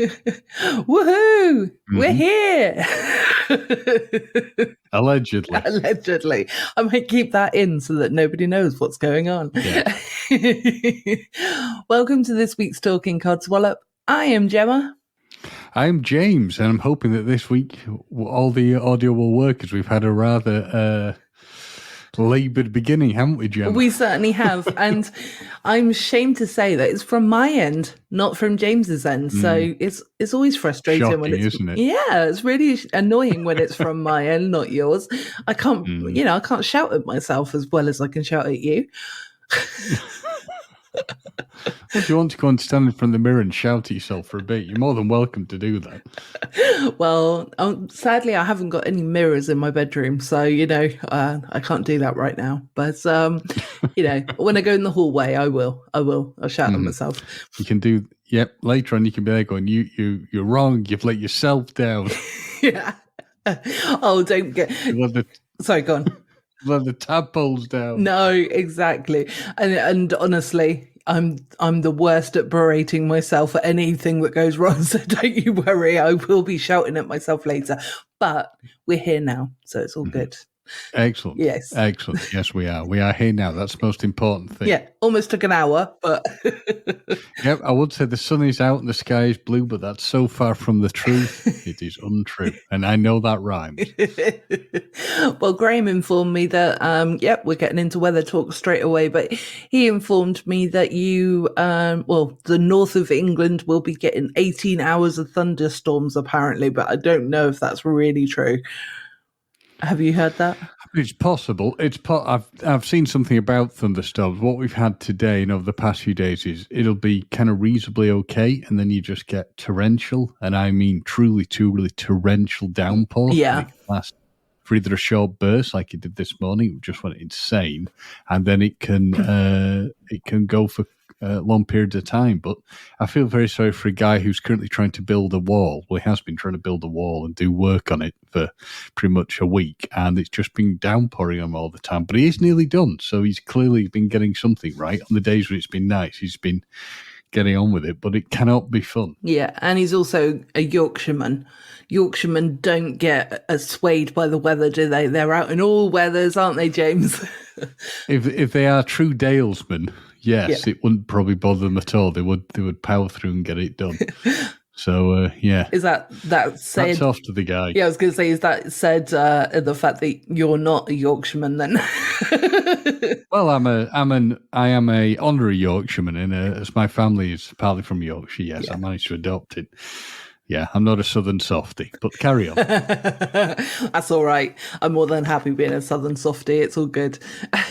Woohoo! We're here! Allegedly. Allegedly. I might keep that in so that nobody knows what's going on. Yeah. Welcome to this week's Talking Codswallop. I am Gemma. I'm James, and I'm hoping that this week all the audio will work, as we've had a rather laboured beginning, haven't we, Gemma? We certainly have, and I'm ashamed to say that it's from my end, not from James's end. So it's always frustrating. Shocking, when it's, isn't it? Yeah, it's really annoying when it's from my end, not yours. I can't, I can't shout at myself as well as I can shout at you. Well, do you want to go and stand in front of the mirror and shout at yourself for a bit? You're more than welcome to do that. Well, sadly, I haven't got any mirrors in my bedroom, so, I can't do that right now. But, when I go in the hallway, I will. I'll shout at myself. You can do, later on you can be there going, you're wrong, you've let yourself down. Yeah. Oh, don't get... Sorry, go on. Let the tadpoles down. No, exactly. And honestly, I'm the worst at berating myself at anything that goes wrong, so don't you worry, I will be shouting at myself later. But we're here now, so it's all good. Excellent. Yes. Excellent. Yes, we are. We are here now. That's the most important thing. Yeah, almost took an hour, but... Yep, I would say the sun is out and the sky is blue, but that's so far from the truth. It is untrue. And I know that rhymes. Well, Graham informed me that, we're getting into weather talk straight away, but he informed me that the north of England will be getting 18 hours of thunderstorms, apparently, but I don't know if that's really true. Have you heard that? It's possible. I've seen something about thunderstorms. What we've had today and over the past few days is it'll be kind of reasonably okay, and then you just get torrential, and I mean truly torrential downpour. Yeah. Last for either a short burst like it did this morning, it just went insane, and then it can go for long periods of time. But I feel very sorry for a guy who's currently trying to build a wall. Well, he has been trying to build a wall and do work on it for pretty much a week, and it's just been downpouring on him all the time. But he is nearly done, so he's clearly been getting something right. On the days when it's been nice, he's been getting on with it, but it cannot be fun. Yeah, and he's also a Yorkshireman. Yorkshiremen don't get swayed by the weather, do they? They're out in all weathers, aren't they, James? If they are true Dalesmen, yes, It wouldn't probably bother them at all. They would power through and get it done. So, Is that said? That's off to the guy. Yeah, I was going to say, is that said the fact that you're not a Yorkshireman then? Well, I am a honorary Yorkshireman, and as my family is partly from Yorkshire, yes, I managed to adopt it. Yeah, I'm not a southern softie, but carry on. That's all right. I'm more than happy being a southern softie. It's all good.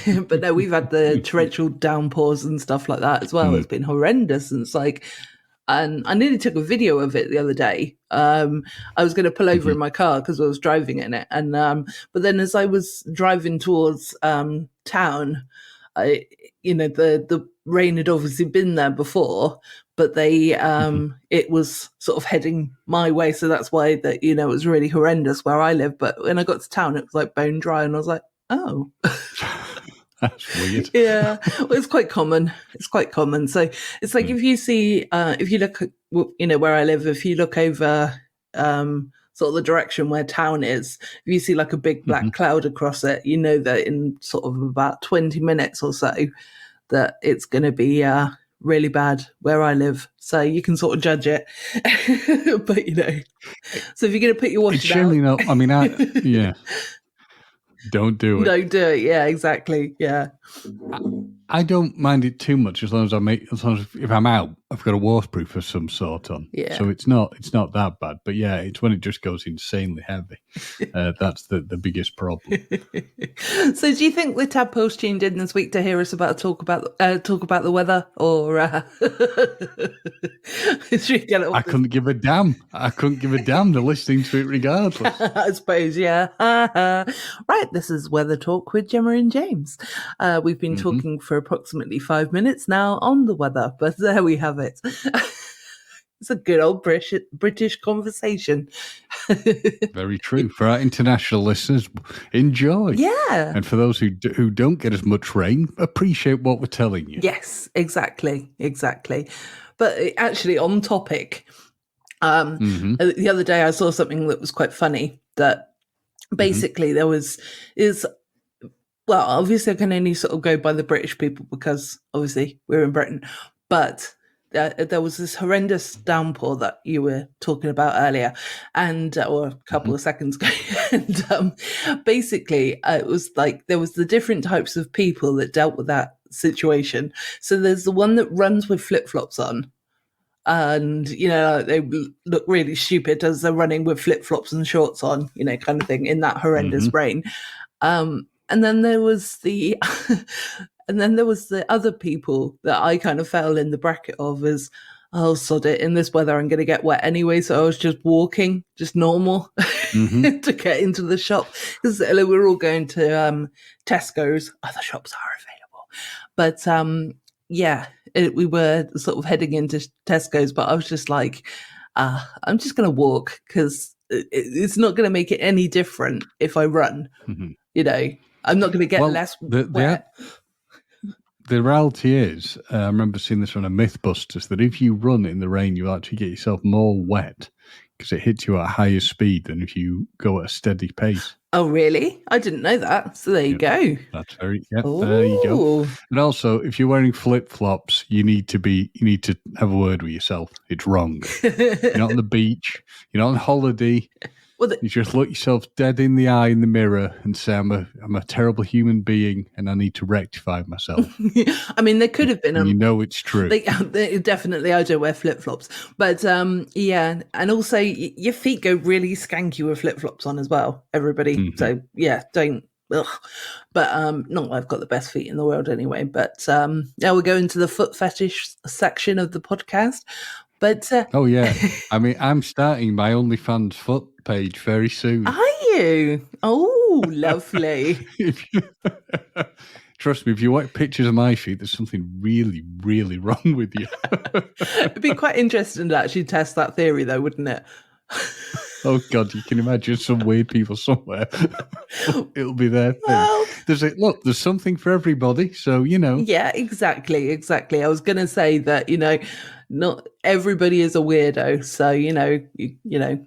But no, we've had the torrential downpours and stuff like that as well. It's been horrendous. And it's like, and I nearly took a video of it the other day. I was going to pull over in my car because I was driving in it. And but then as I was driving towards town, the rain had obviously been there before, but it was sort of heading my way, so that's why it was really horrendous where I live. But when I got to town, it was like bone dry, and I was like, oh. That's weird. Yeah, well, it's quite common. So it's like if you see, if you look, where I live, if you look over sort of the direction where town is, if you see like a big black cloud across it, you know that in sort of about 20 minutes or so that it's going to be really bad where I live. So you can sort of judge it. But, so if you're going to put your washing out. It's surely not, I mean, yeah. Don't do it. Don't do it. Yeah, exactly. Yeah. I don't mind it too much as long as if I'm out, I've got a waterproof of some sort on. Yeah. So it's not that bad. But yeah, it's when it just goes insanely heavy. That's the biggest problem. So do you think the tadpoles tuned in this week to hear us talk about the weather, or I couldn't give a damn. They're listening to it regardless. I suppose, yeah. Right, this is Weather Talk with Gemma and James. We've been talking for approximately 5 minutes now on the weather, but there we have it. It's a good old British conversation. Very true. For our international listeners, enjoy. Yeah. And for those who don't get as much rain, appreciate what we're telling you. Yes, exactly. But actually, on topic, The other day I saw something that was quite funny, that basically well, obviously I can only sort of go by the British people because obviously we're in Britain, but there was this horrendous downpour that you were talking about earlier, and or a couple of seconds ago, and basically it was like there was the different types of people that dealt with that situation. So there's the one that runs with flip-flops on, and they look really stupid as they're running with flip-flops and shorts on, kind of thing in that horrendous rain. And then there was the and then there was the other people that I kind of fell in the bracket of as, oh, sod it, in this weather I'm going to get wet anyway, so I was just walking, just normal, to get into the shop, because we were all going to Tesco's. Other shops are available, but we were sort of heading into Tesco's, but I was just like, I'm just going to walk, because it's not going to make it any different if I run. I'm not going to get less wet. The reality is, I remember seeing this on a Mythbusters, that if you run in the rain, you actually get yourself more wet because it hits you at a higher speed than if you go at a steady pace. Oh, really? I didn't know that. So there you go. That's there you go. And also, if you're wearing flip-flops, you need to have a word with yourself. It's wrong. You're not on the beach. You're not on holiday. You just look yourself dead in the eye in the mirror and say, I'm a terrible human being and I need to rectify myself. I mean, there could have been... it's true. Definitely, I don't wear flip-flops. But, and also, your feet go really skanky with flip-flops on as well, everybody. So, don't... Ugh. But not I've got the best feet in the world anyway. But now we're going to the foot fetish section of the podcast. But oh yeah, I mean, I'm starting my OnlyFans foot page very soon. Are you? Oh, lovely. Trust me, if you want pictures of my feet, there's something really, really wrong with you. It'd be quite interesting to actually test that theory, though, wouldn't it? Oh God, you can imagine some weird people somewhere. It'll be their thing. Well, there's something for everybody, so Yeah, exactly. I was going to say that not everybody is a weirdo, so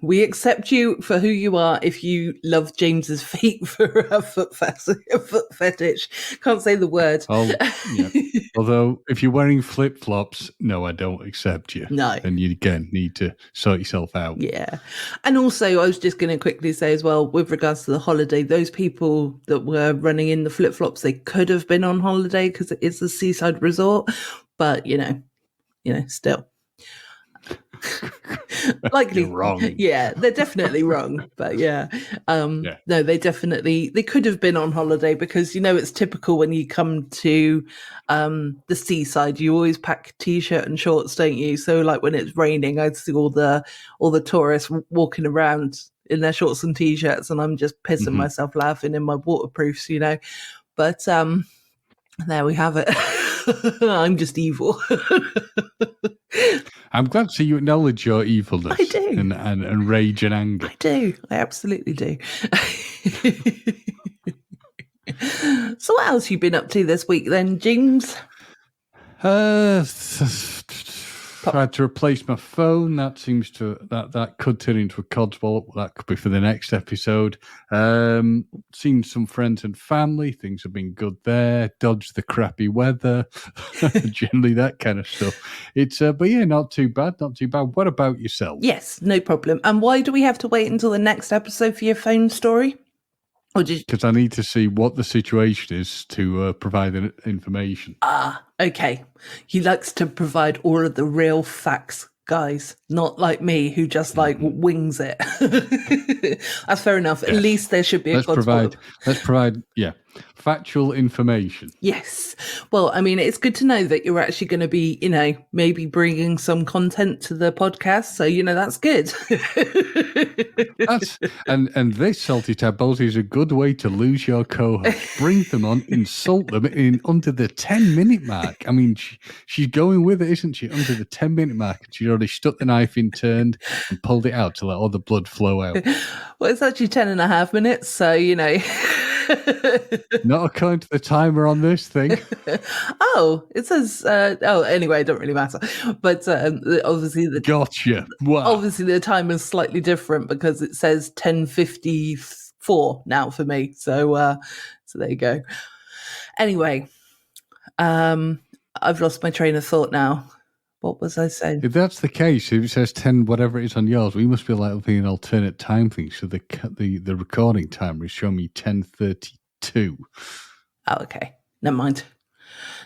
we accept you for who you are. If you love James's feet for a foot fetish, can't say the word. Oh, yeah. Although if you're wearing flip flops, no, I don't accept you. No, and you again need to sort yourself out. Yeah, and also I was just going to quickly say as well, with regards to the holiday, those people that were running in the flip flops, they could have been on holiday because it is a seaside resort, but still. Likely You're wrong. Yeah, they're definitely wrong. But no, they could have been on holiday, because it's typical when you come to the seaside, you always pack t-shirt and shorts, don't you? So like when it's raining, I see all the tourists walking around in their shorts and t-shirts, and I'm just pissing myself laughing in my waterproofs, But there we have it. I'm just evil. I'm glad to see you acknowledge your evilness. I do. And rage and anger. I do. I absolutely do. So what else have you been up to this week then, James? Tried to replace my phone. That seems to that could turn into a Codswallop. That could be for the next episode. Seen some friends and family. Things have been good there. Dodged the crappy weather. Generally that kind of stuff. It's but yeah, not too bad. What about yourself? Yes, no problem. And why do we have to wait until the next episode for your phone story? Because I need to see what the situation is to provide the information. Okay. He likes to provide all of the real facts, guys. Not like me, who just wings it. That's fair enough. Yes. At least there should be a Codswallop. Let's provide, factual information. Yes. Well, I mean, it's good to know that you're actually going to be, maybe bringing some content to the podcast. So, that's good. And this, Salty Tadpoles, is a good way to lose your co-host. Bring them on, insult them in under the 10-minute mark. I mean, she's going with it, isn't she? Under the 10-minute mark. She's already stuck the knife in, turned, and pulled it out to let all the blood flow out. Well, it's actually 10 and a half minutes. So, Not according to the timer on this thing. Oh, it says. Anyway, it don't really matter. But obviously Gotcha. Wow. the time is slightly different because it says 10:54 now for me. So there you go. Anyway, I've lost my train of thought now. What was I saying? If that's the case, if it says 10, whatever it is on yours, we must be like an alternate time thing. So the recording timer is showing me 10:32. Oh, okay. Never mind.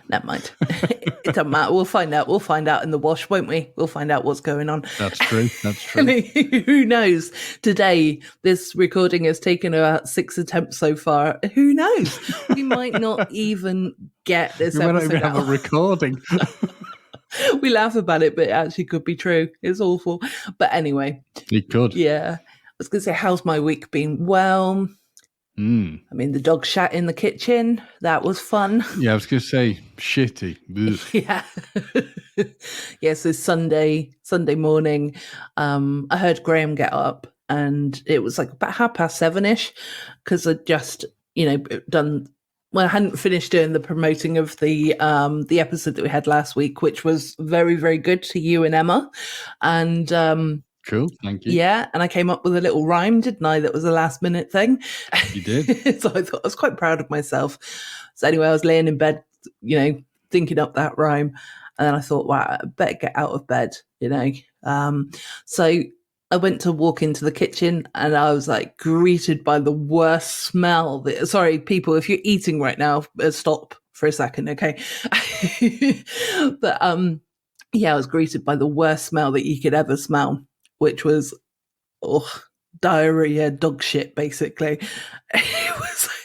It doesn't matter. We'll find out. We'll find out in the wash, won't we? We'll find out what's going on. That's true. Who knows? Today, this recording has taken about 6 attempts so far. Who knows? We might not even get this We might not episode even have a recording. We laugh about it, but it actually could be true. It's awful. But anyway. It could. Yeah. I was going to say, how's my week been? Well, I mean, the dog shat in the kitchen. That was fun. Yeah, I was going to say, shitty. Yeah. Yeah, so Sunday morning, I heard Graham get up and it was like about 7:30ish because I'd just, done... Well, I hadn't finished doing the promoting of the episode that we had last week, which was very, very good to you and Emma. And cool, thank you. Yeah, and I came up with a little rhyme, didn't I? That was a last minute thing. You did. So I thought I was quite proud of myself. So anyway, I was laying in bed, thinking up that rhyme. And then I thought, wow, I better get out of bed, So I went to walk into the kitchen and I was like greeted by the worst smell. Sorry, people, if you're eating right now, stop for a second, okay? But yeah, I was greeted by the worst smell that you could ever smell, which was diarrhea, dog shit, basically.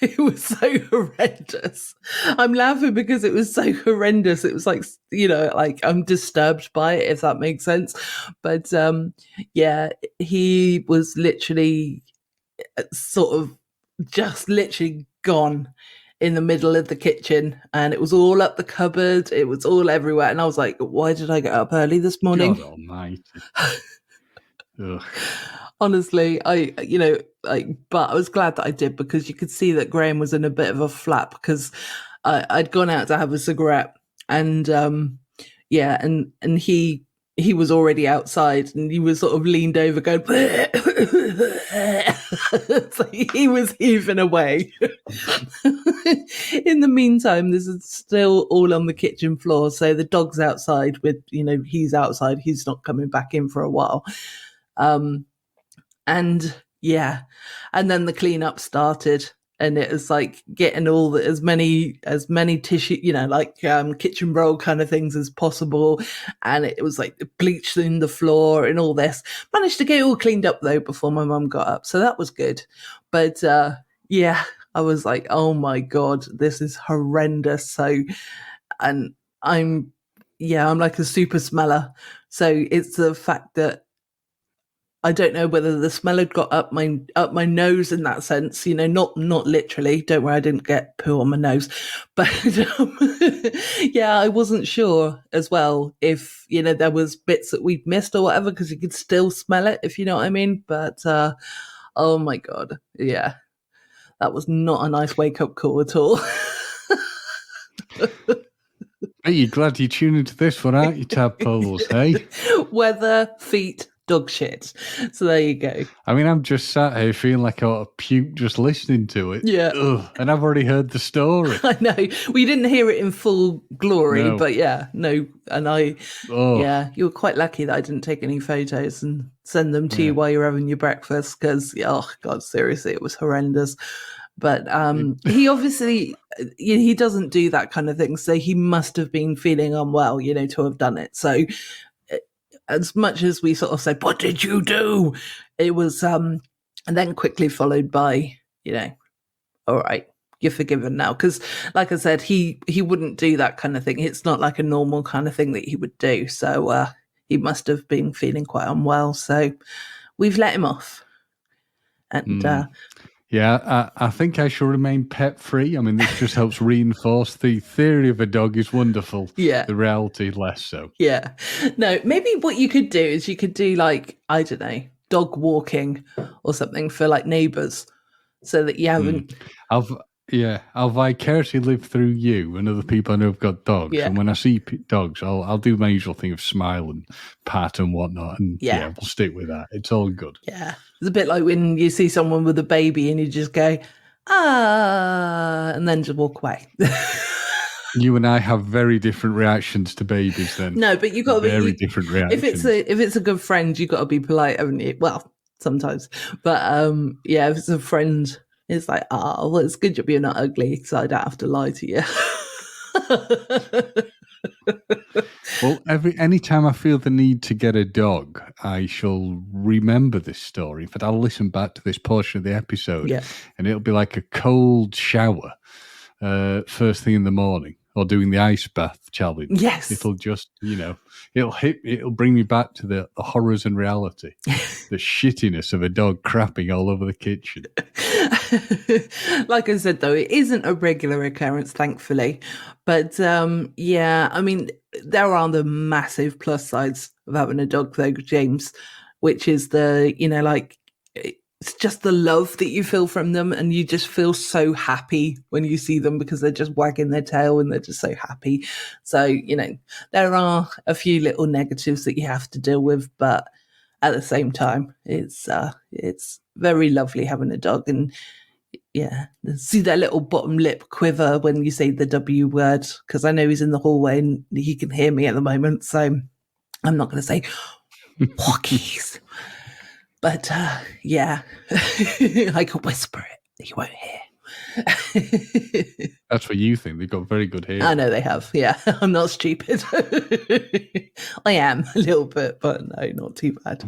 It was so horrendous. I'm laughing because it was so horrendous. It was like, like I'm disturbed by it, if that makes sense. But yeah, he was literally sort of just literally gone in the middle of the kitchen, and it was all up the cupboard. It was all everywhere. And I was like, why did I get up early this morning? God almighty. Ugh. Honestly, but I was glad that I did because you could see that Graham was in a bit of a flap because I'd gone out to have a cigarette and yeah, and he was already outside and he was sort of leaned over going, so he was heaving away. In the meantime, this is still all on the kitchen floor. So the dog's outside with, he's outside. He's not coming back in for a while. And yeah, and then the cleanup started, and it was like getting all as many tissue, kitchen roll kind of things as possible, and it was like bleached in the floor and all this. Managed to get it all cleaned up though before my mum got up, so that was good. But yeah, I was like, oh my god, this is horrendous. So, and I'm like a super smeller, so it's the fact that I don't know whether the smell had got up my nose in that sense, not literally. Don't worry, I didn't get poo on my nose, but yeah, I wasn't sure as well if there was bits that we'd missed or whatever because you could still smell it, if you know what I mean. But oh my god, yeah, that was not a nice wake up call at all. Are you glad you tuned into this one, aren't you, tadpoles? Hey, weather, feet, dog shit. So there you go. I mean, I'm just sat here feeling like I ought to puke just listening to it. Yeah. Ugh, and I've already heard the story. I know. We didn't hear it in full glory, but yeah, no. And yeah, you were quite lucky that I didn't take any photos and send them to you while you're having your breakfast because, oh God, seriously, it was horrendous. But he obviously, he doesn't do that kind of thing. So he must have been feeling unwell, to have done it. So as much as we sort of said, what did you do? It was, and then quickly followed by, all right, you're forgiven now. Because like I said, he wouldn't do that kind of thing. It's not like a normal kind of thing that he would do. So he must have been feeling quite unwell. So we've let him off. And yeah, I think I shall remain pet free. I mean, this just helps reinforce the theory of a dog is wonderful. Yeah. The reality, less so. Yeah. No, maybe what you could do is you could do like, I don't know, dog walking or something for like neighbours so that you haven't. Yeah, I'll vicariously live through you and other people I know have got dogs. Yeah. And when I see dogs, I'll do my usual thing of smile and pat and whatnot. And Yeah. we'll stick with that. It's all good. Yeah. It's a bit like when you see someone with a baby and you just go, ah, and then just walk away. You and I have very different reactions to babies. Then No, but you got to be very different reactions. if it's a good friend, you got to be polite, haven't you? Well, sometimes, but yeah, if it's a friend, it's like, well, it's good job you're not ugly, so I don't have to lie to you. Well, any time I feel the need to get a dog, I shall remember this story. In fact, I'll listen back to this portion of the episode, Yeah. and it'll be like a cold shower first thing in the morning, or doing the ice bath challenge. Yes. It'll just, it'll bring me back to the horrors and reality, the shittiness of a dog crapping all over the kitchen. Like I said, though, it isn't a regular occurrence, thankfully. But yeah, I mean, there are the massive plus sides of having a dog, though, James, which is like, it's just the love that you feel from them, and you just feel so happy when you see them because they're just wagging their tail and they're just so happy. So, there are a few little negatives that you have to deal with, but at the same time, it's very lovely having a dog. And yeah, see their little bottom lip quiver when you say the W word, because I know he's in the hallway and he can hear me at the moment, so I'm not going to say walkies. But yeah, I could whisper it. You won't hear. That's what you think. They've got very good hair. I know they have. Yeah, I'm not stupid. I am a little bit, but no, not too bad.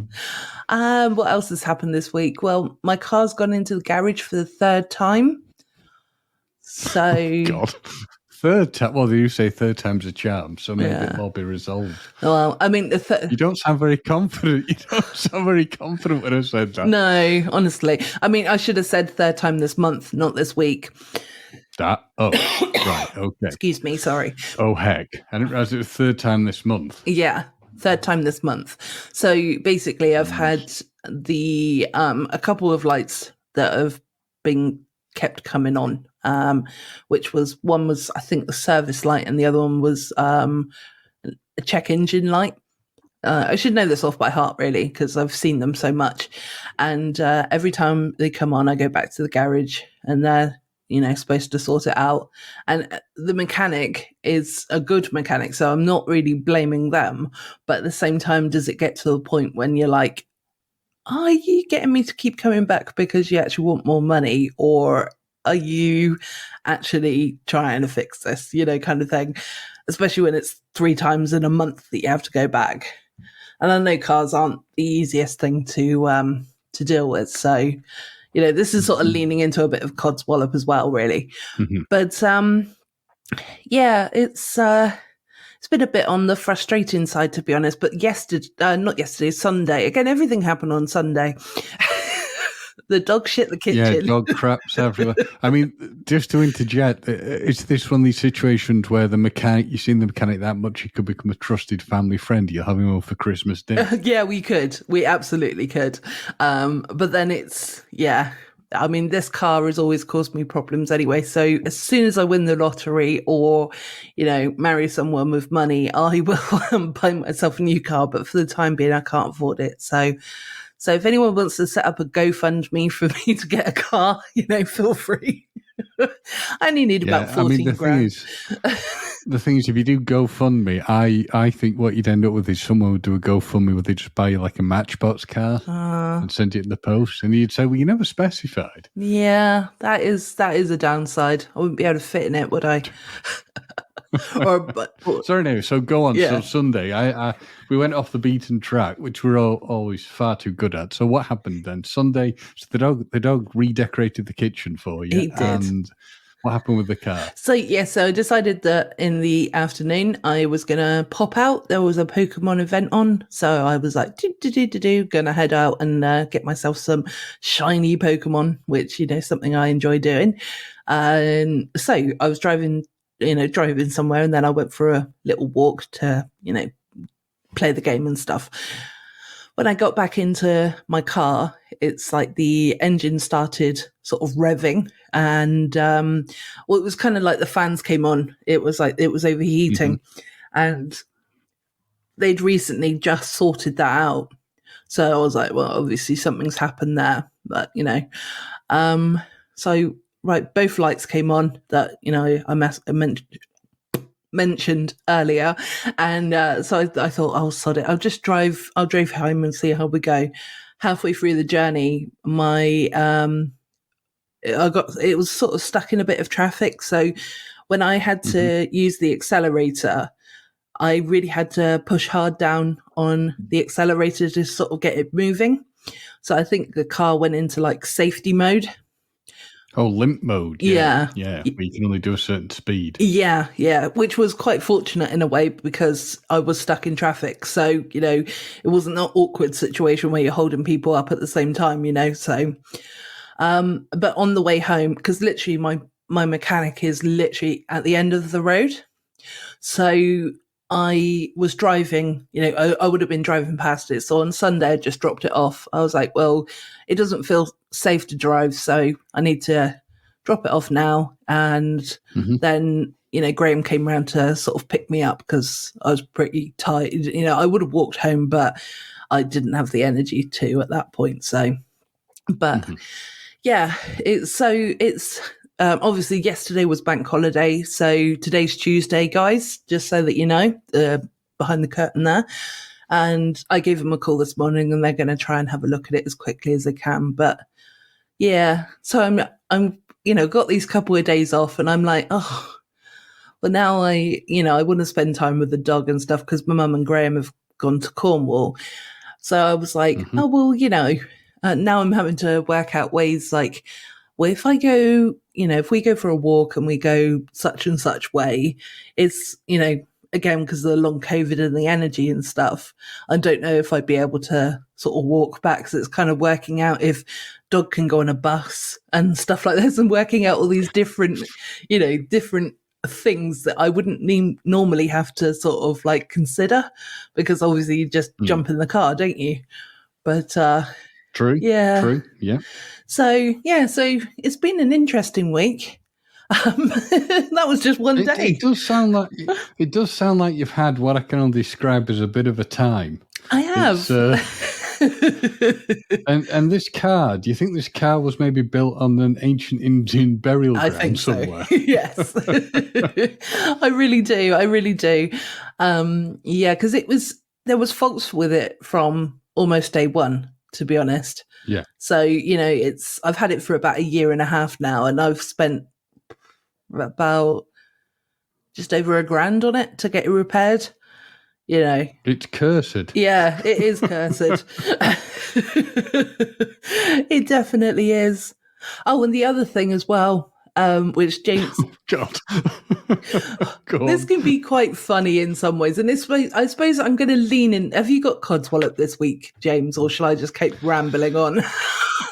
What else has happened this week? Well, my car's gone into the garage for the third time. So, God. Third time. Well, you say third time's a charm, so maybe it'll all be resolved. Well, I mean, you don't sound very confident. You don't sound very confident when I said that. No, honestly. I mean, I should have said third time this month, not this week. That? Oh, right. Okay. Excuse me. Sorry. Oh, heck. I didn't realize it was third time this month. Yeah, third time this month. So basically, I've had a couple of lights that have been kept coming on, which one was, I think, the service light, and the other one was a check engine light. I should know this off by heart, really, because I've seen them so much. And every time they come on, I go back to the garage, and they're supposed to sort it out. And the mechanic is a good mechanic, so I'm not really blaming them. But at the same time, does it get to the point when you're like, are you getting me to keep coming back because you actually want more money, or are you actually trying to fix this, kind of thing, especially when it's 3 times in a month that you have to go back. And I know cars aren't the easiest thing to deal with. So, this is sort of leaning into a bit of Codswallop as well, really. Mm-hmm. But yeah, it's been a bit on the frustrating side, to be honest. But not yesterday, Sunday. Again, everything happened on Sunday. The dog shit the kitchen. Yeah, dog craps everywhere. I mean, just to interject, is this one of these situations where you've seen the mechanic that much, he could become a trusted family friend? You'll have him over for Christmas dinner. Yeah, we could. We absolutely could. But then I mean, this car has always caused me problems anyway. So as soon as I win the lottery or, marry someone with money, I will buy myself a new car. But for the time being, I can't afford it. So if anyone wants to set up a GoFundMe for me to get a car, feel free. I only need about 14 grand. The thing is, if you do GoFundMe, I think what you'd end up with is someone would do a GoFundMe where they just buy you like a Matchbox car and send it in the post. And you'd say, well, you never specified. Yeah, that is a downside. I wouldn't be able to fit in it, would I? Sorry, no. So go on. Yeah. So Sunday, we went off the beaten track, which we're always far too good at. So what happened then? Sunday, so the dog redecorated the kitchen for you. He did. And what happened with the car? So I decided that in the afternoon I was gonna pop out. There was a Pokemon event on, so I was like, gonna head out and get myself some shiny Pokemon, which something I enjoy doing. And so I was driving somewhere, and then I went for a little walk to, play the game and stuff. when I got back into my car, it's like the engine started sort of revving, and well, it was kind of like the fans came on. It was like it was Hmm. overheating, and they'd recently just sorted that out. So I was like, well, obviously something's happened there, but so right, both lights came on that mentioned earlier, and so I thought, I'll sod it. I'll drive home and see how we go. Halfway through the journey, my it was sort of stuck in a bit of traffic. So when I had Hmm. to use the accelerator, I really had to push hard down on the accelerator to sort of get it moving. So I think the car went into like safety mode. Oh, limp mode. Yeah, Yeah. yeah. Where you can only do a certain speed. Yeah, which was quite fortunate in a way because I was stuck in traffic. So, it wasn't an awkward situation where you're holding people up at the same time. So, but on the way home, because literally my mechanic is literally at the end of the road. So I was driving, I would have been driving past it. So on Sunday, I just dropped it off. I was like, well, it doesn't feel safe to drive. So I need to drop it off now. And Hmm. then, Graham came around to sort of pick me up because I was pretty tired. I would have walked home, but I didn't have the energy to at that point. So, but Hmm. yeah, it's obviously yesterday was bank holiday, so today's Tuesday, guys. Just so that you know, behind the curtain there. And I gave them a call this morning, and they're going to try and have a look at it as quickly as they can. But yeah, so I'm got these couple of days off, and I'm like, oh, well now I want to spend time with the dog and stuff because my mum and Graham have gone to Cornwall. So I was like, Hmm. oh, well, now I'm having to work out ways like, well, if I go, if we go for a walk and we go such and such way, it's, again, because of the long COVID and the energy and stuff, I don't know if I'd be able to sort of walk back. So it's kind of working out if dog can go on a bus and stuff like this and working out all these different things that I wouldn't normally have to sort of like consider because obviously you just Mm. jump in the car, don't you? But True, yeah. true. Yeah. So it's been an interesting week. That was just one It day. does sound like it does sound like you've had what I can only describe as a bit of a time. I It's have. and this car. Do you think this car was maybe built on an ancient Indian burial I ground think so. somewhere? Yes. I really do. I really do. Yeah, because there was faults with it from almost day one, to be honest. Yeah. So, I've had it for about a year and a half now, and I've spent about just over $1,000 on it to get it repaired. It's cursed. Yeah, it is cursed. It definitely is. Oh, and the other thing as well, which James, God. Go this on. can be quite funny in some ways, and this way, I suppose I'm going to lean in. Have you got Codswallop this week, James, or shall I just keep rambling on?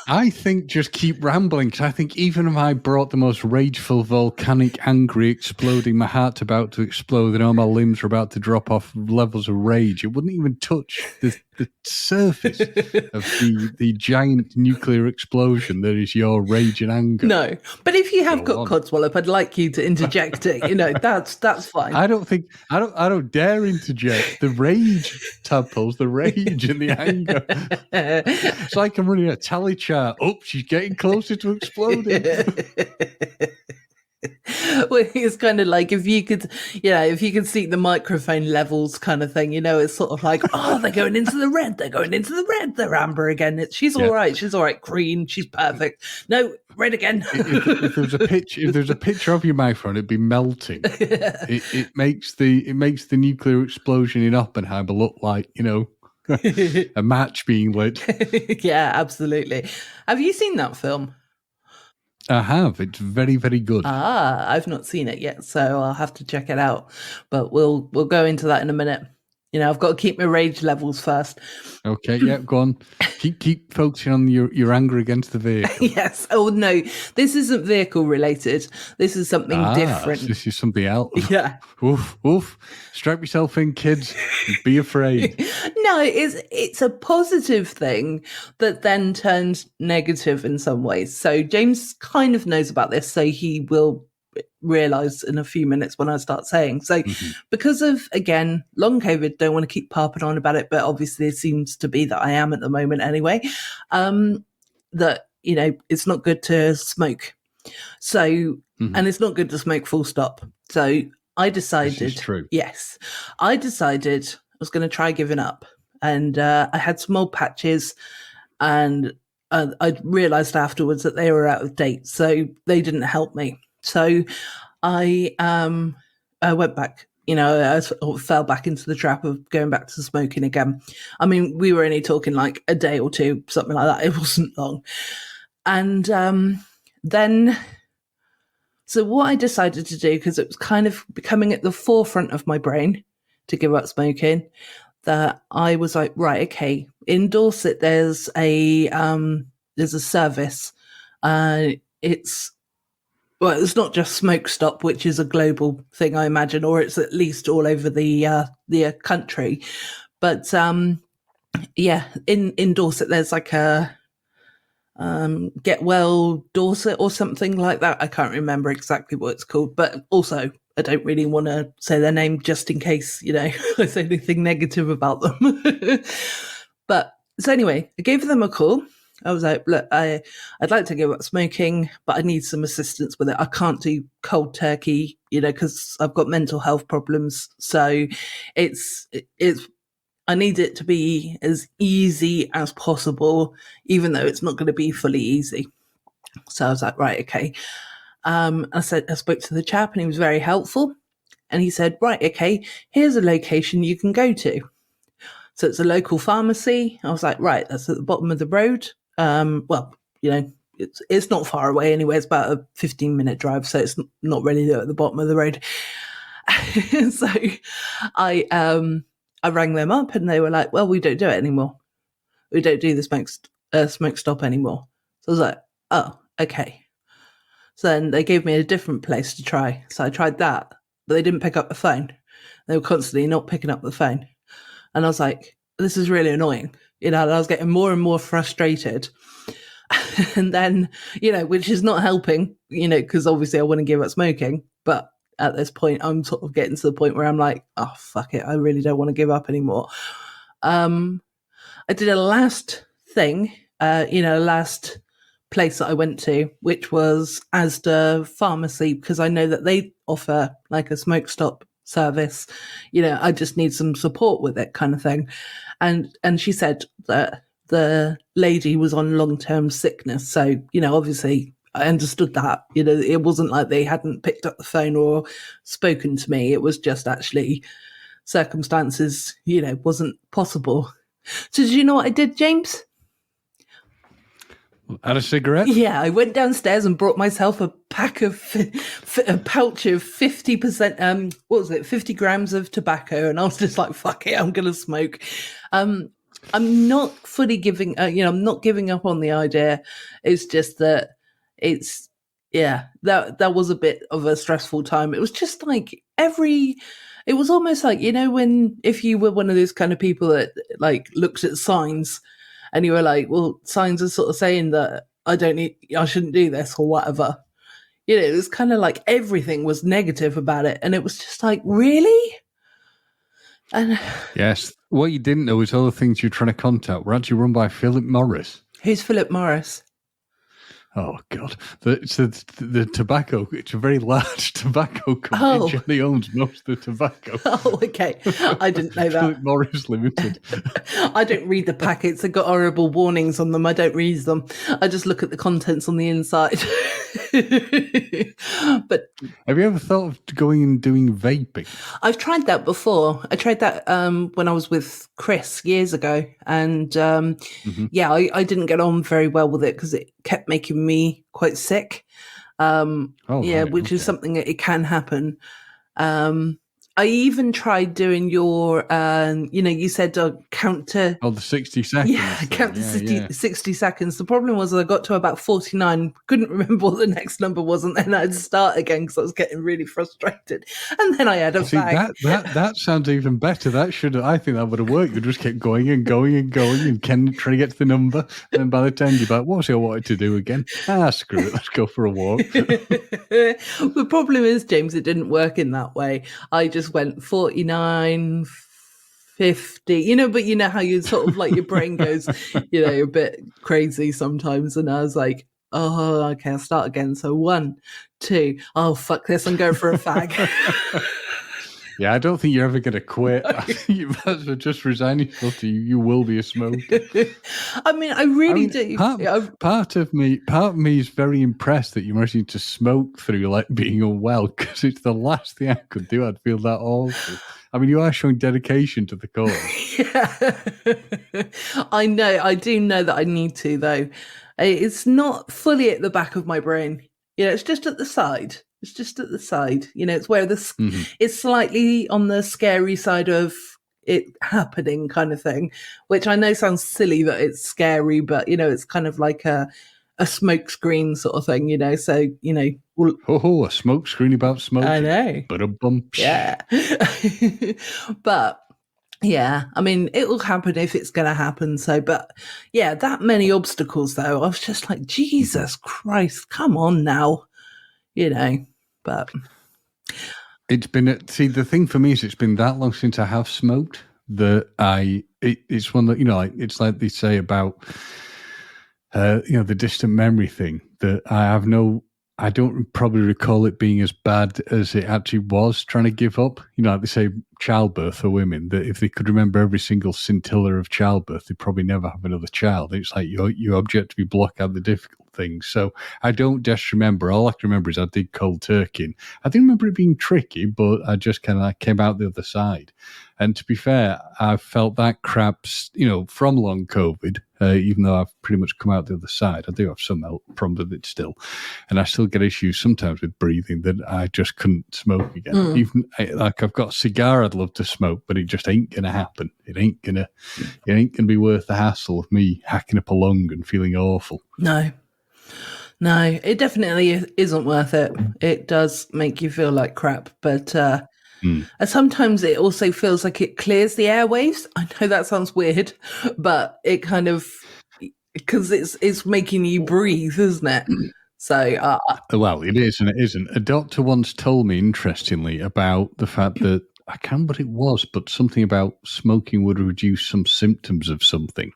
I think just keep rambling because I think even if I brought the most rageful, volcanic, angry, exploding, my heart's about to explode and all my limbs are about to drop off levels of rage, it wouldn't even touch the surface of the giant nuclear explosion that is your rage and anger. No, but if you have Go got on. Codswallop, I'd like you to interject it. That's fine. I don't dare interject. The rage, Tadpoles, the rage and the anger. It's like I'm running a tally chart. Oh, she's getting closer to exploding. Well, it's kind of like if you could see the microphone levels kind of thing, it's sort of like, oh, they're going into the red, they're amber again. She's all right, green, she's perfect. No, red again. If there's a picture of your microphone, it'd be melting. It makes the nuclear explosion in Oppenheimer look like a match being lit. Yeah, absolutely. Have you seen that film? I have. It's very, very good. I've not seen it yet, so I'll have to check it out. But we'll go into that in a minute. I've got to keep my rage levels first. Okay, yeah, go on. Keep focusing on your anger against the vehicle. Yes. Oh no, this isn't vehicle related. This is something different. This is something else. Yeah. Oof, oof. Strap yourself in, kids. Be afraid. No, it's a positive thing that then turns negative in some ways. So James kind of knows about this, so he will realize in a few minutes when I start saying. So because of, again, long COVID, don't want to keep harping on about it, but obviously it seems to be that I am at the moment anyway, that, it's not good to smoke. So, and it's not good to smoke full stop. So I decided, this is true. Yes, I decided I was going to try giving up. And I had small patches, and I realized afterwards that they were out of date. So they didn't help me. So I went back, I sort of fell back into the trap of going back to smoking again. I mean, we were only talking like a day or two, something like that. It wasn't long. And then, so what I decided to do, because it was kind of becoming at the forefront of my brain to give up smoking, that I was like, right, okay, in Dorset, there's a service. It's not just Smoke Stop, which is a global thing, I imagine, or it's at least all over the country. But in Dorset, there's like a Get Well Dorset or something like that. I can't remember exactly what it's called, but also I don't really want to say their name just in case, I say anything negative about them. But so anyway, I gave them a call. I was like, look, I'd like to give up smoking, but I need some assistance with it. I can't do cold turkey, because I've got mental health problems. So it's I need it to be as easy as possible, even though it's not going to be fully easy. So I was like, right, okay. I spoke to the chap, and he was very helpful. And he said, right, okay, here's a location you can go to. So it's a local pharmacy. I was like, right, that's at the bottom of the road. It's not far away anyway. It's about a 15-minute drive, so it's not really at the bottom of the road. So I rang them up, and they were like, well, we don't do it anymore. We don't do the smoke stop anymore. So I was like, oh, okay. So then they gave me a different place to try. So I tried that, but they didn't pick up the phone. They were constantly not picking up the phone. And I was like, this is really annoying. And I was getting more and more frustrated. And then, which is not helping, because obviously I want to give up smoking. But at this point, I'm sort of getting to the point where I'm like, oh, fuck it. I really don't want to give up anymore. I did a last thing, last place that I went to, which was Asda Pharmacy, because I know that they offer like a smoke stop service. I just need some support with it, kind of thing. And she said that the lady was on long-term sickness. So, obviously I understood that. It wasn't like they hadn't picked up the phone or spoken to me. It was just actually circumstances, wasn't possible. So did you know what I did, James? Had a cigarette? Yeah, I went downstairs and brought myself a pouch of 50%, 50 grams of tobacco. And I was just like, fuck it, I'm going to smoke. I'm not fully giving, I'm not giving up on the idea. It's just that that was a bit of a stressful time. It was just like it was almost like, if you were one of those kind of people that like looked at signs, and you were like, well, signs are sort of saying that I shouldn't do this or whatever. It was kind of like everything was negative about it. And it was just like, really? And yes. What you didn't know is all the things you're trying to contact were actually run by Philip Morris. Who's Philip Morris? Oh, God. The tobacco, it's a very large tobacco company. Oh. Johnny owns most of the tobacco. Oh, okay. I didn't know that. Philip Morris Limited. I don't read the packets. They've got horrible warnings on them. I don't read them. I just look at the contents on the inside. But have you ever thought of going and doing vaping? I've tried that before. I tried that when I was with Chris years ago. And I didn't get on very well with it because it kept making me quite sick. Which is something that it can happen. I even tried doing your, you said count to. Oh, the 60 seconds. Yeah, count to 60 seconds. The problem was I got to about 49, couldn't remember what the next number was, and then I'd start again because I was getting really frustrated. And then I had a fag. That sounds even better. I think that would have worked. You just kept going and going and going and trying to get to the number. And then by the time you're like, what was it I wanted to do again? Screw it. Let's go for a walk. The problem is, James, it didn't work in that way. I just went 49, 50, but you know how you sort of like your brain goes, a bit crazy sometimes. And I was like, oh, okay, I'll start again. So 1, 2, oh, fuck this, I'm going for a fag. Yeah, I don't think you're ever going to quit. I think you might as well just resign yourself to you will be a smoker. I mean, I really do. Part of me is very impressed that you managed to smoke through like being unwell, because it's the last thing I could do. I'd feel that awful. I mean, you are showing dedication to the cause. Yeah. I know. I do know that I need to, though. It's not fully at the back of my brain. It's just at the side. It's just at the side. It's where it's slightly on the scary side of it happening kind of thing, which I know sounds silly that it's scary, but, it's kind of like a smoke screen sort of thing, so, a smoke screen about smoking. I know. But a bump. Yeah. But yeah, I mean, it will happen if it's going to happen. So, but yeah, that many obstacles though, I was just like, Jesus Christ, come on now, but. It's been, the thing for me is it's been that long since I have smoked that it's one that, it's like they say about, the distant memory thing, that I don't probably recall it being as bad as it actually was trying to give up. Like they say, childbirth for women, that if they could remember every single scintilla of childbirth, they'd probably never have another child. It's like you objectively block out the difficult things. So I don't just remember. All I can remember is I did cold turkey. And I didn't remember it being tricky, but I just kind of came out the other side. And to be fair, I felt that crap, from long COVID, even though I've pretty much come out the other side. I do have some problems with it still. And I still get issues sometimes with breathing that I just couldn't smoke again. Even like I've got a cigar I'd love to smoke, but it just ain't going to happen. It ain't going to be worth the hassle of me hacking up a lung and feeling awful. No, it definitely isn't worth it. It does make you feel like crap, but sometimes it also feels like it clears the airwaves. I know that sounds weird, but it kind of, because it's making you breathe, isn't it? So, well, it is and it isn't. A doctor once told me, interestingly, about the fact that I can't remember what it was, but something about smoking would reduce some symptoms of something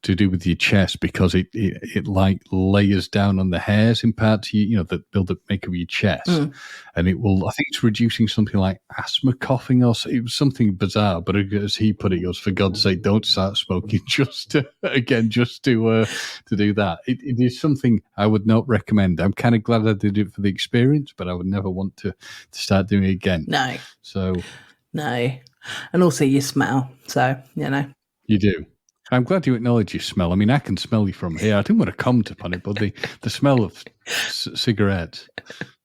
to do with your chest, because it like layers down on the hairs in parts that build up, make up your chest, and it will. I think it's reducing something like asthma, coughing, or it was something bizarre. But as he put it, he goes, "For God's sake, don't start smoking just to do that." It is something I would not recommend. I'm kind of glad I did it for the experience, but I would never want to start doing it again. No. So no, and also you smell. So you do. I'm glad you acknowledge your smell. I mean, I can smell you from here. I didn't want to comment upon it, but the smell of cigarettes,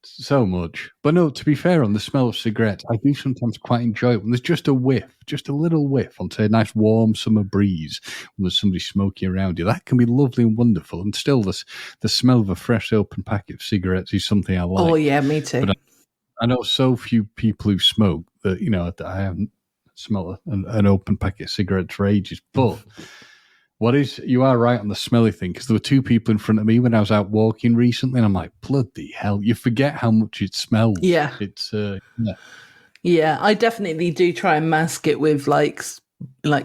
so much. But no, to be fair, on the smell of cigarettes, I do sometimes quite enjoy it when there's just a whiff, just a little whiff on, say, a nice warm summer breeze when there's somebody smoking around you. That can be lovely and wonderful. And still, the smell of a fresh open packet of cigarettes is something I like. Oh, yeah, me too. But I know so few people who smoke that, I haven't smell an open packet of cigarettes for ages. But you are right on the smelly thing, because there were two people in front of me when I was out walking recently, and I'm like, bloody hell, you forget how much it smells. Yeah. It's yeah, I definitely do try and mask it with like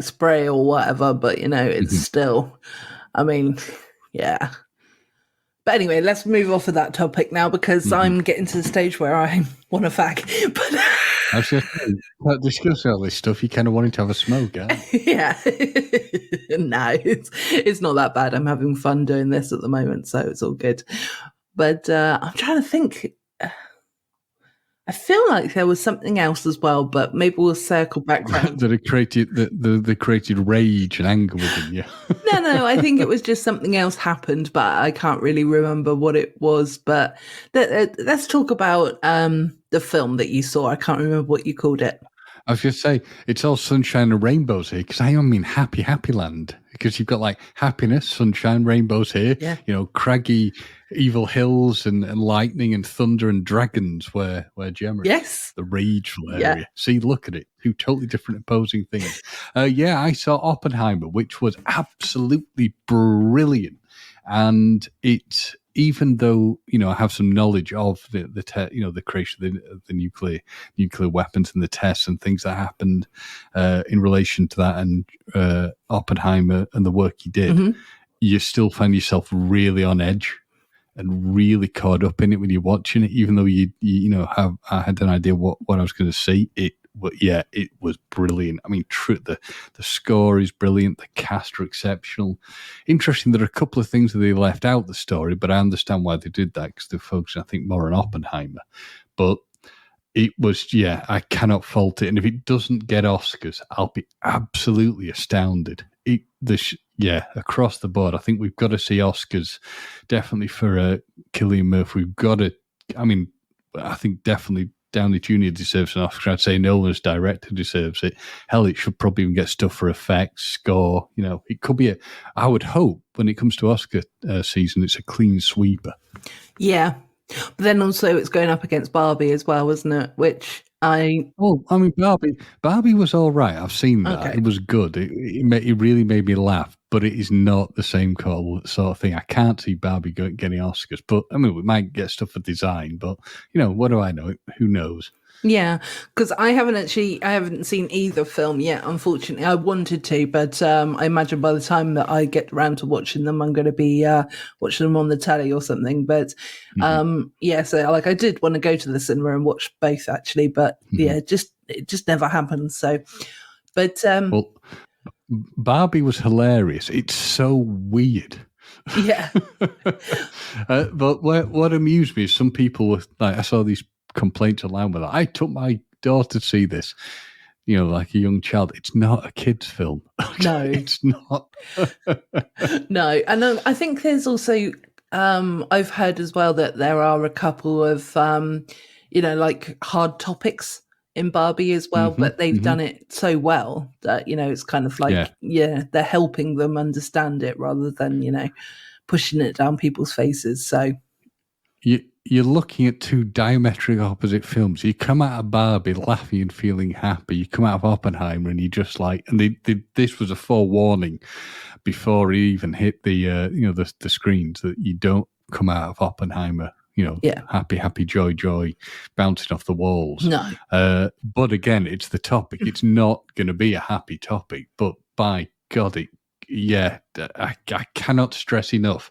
spray or whatever, but it's still, I mean, yeah. But anyway, let's move off of that topic now, because I'm getting to the stage where I want a fag. But I was just discussing all this stuff. You kind of wanting to have a smoke, aren't you? Yeah. No, it's not that bad. I'm having fun doing this at the moment, so it's all good. But I'm trying to think. I feel like there was something else as well, but maybe we'll circle back round. that it created that created rage and anger within you. No, I think it was just something else happened, but I can't really remember what it was. But let's talk about the film that you saw. I can't remember what you called it. I was going to say, it's all sunshine and rainbows here, because I mean happy land, because you've got like happiness, sunshine, rainbows here, Yeah. Craggy, evil hills and lightning and thunder and dragons where Gemma is. Yes. The rageful area. See, look at it. Two totally different opposing things. I saw Oppenheimer, which was absolutely brilliant. And it, even though I have some knowledge of the creation of the nuclear weapons and the tests and things that happened in relation to that, and Oppenheimer and the work he did, you still find yourself really on edge and really caught up in it when you're watching it, even though I had an idea what I was going to see. It was brilliant. I mean, the score is brilliant. The cast are exceptional. Interesting, there are a couple of things that they left out the story, but I understand why they did that, because they're focusing, I think, more on Oppenheimer. But it was, I cannot fault it. And if it doesn't get Oscars, I'll be absolutely astounded. Across the board, I think we've got to see Oscars definitely for Cillian Murphy. We've got to, I think definitely Downey Jr. deserves an Oscar. I'd say Nolan's director deserves it. Hell, it should probably even get stuff for effects, score. It could be I would hope when it comes to Oscar season, it's a clean sweeper. Yeah. But then also it's going up against Barbie as well, wasn't it? Which Barbie was all right. I've seen that. Okay. It was good. It really made me laugh, but it is not the same sort of thing. I can't see Barbie getting Oscars, but we might get stuff for design, but what do I know? Who knows? Yeah, because I haven't seen either film yet, unfortunately. I wanted to, but I imagine by the time that I get around to watching them, I'm going to be watching them on the telly or something. But so like I did want to go to the cinema and watch both, actually, but it just never happened. So, but well, Barbie was hilarious. It's so weird. Yeah. But what amused me is some people were like, I saw these complaints online with that. I took my daughter to see this, like a young child. It's not a kid's film. No, it's not. No, and I think there's also I've heard as well that there are a couple of like hard topics in Barbie as well, but they've done it so well that it's kind of like they're helping them understand it rather than pushing it down people's faces. So you're looking at two diametrically opposite films. You come out of Barbie laughing and feeling happy. You come out of Oppenheimer and you just like, and this was a forewarning before he even hit the the screens, that you don't come out of Oppenheimer happy, joy, bouncing off the walls. No. But again, it's the topic. It's not going to be a happy topic, but by God, I cannot stress enough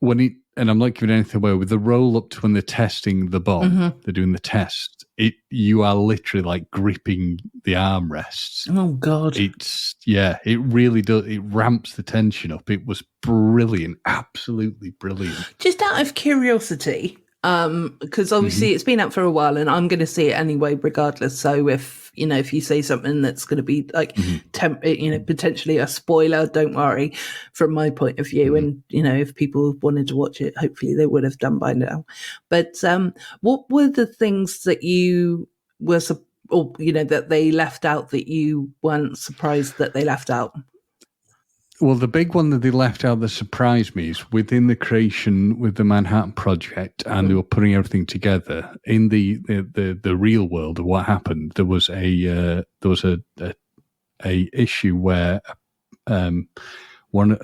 and I'm not giving anything away, with the roll up to when they're testing the bomb, they're doing the test. You are literally like gripping the armrests. Oh God! It really does. It ramps the tension up. It was brilliant, absolutely brilliant. Just out of curiosity, because obviously it's been out for a while, and I'm going to see it anyway, regardless. So if you say something that's going to be like potentially a spoiler, don't worry. From my point of view, and if people wanted to watch it, hopefully they would have done by now. But what were the things that you were, that they left out that you weren't surprised that they left out? Well, the big one that they left out that surprised me is within the creation with the Manhattan Project, and they were putting everything together in the real world of what happened. There was a issue where there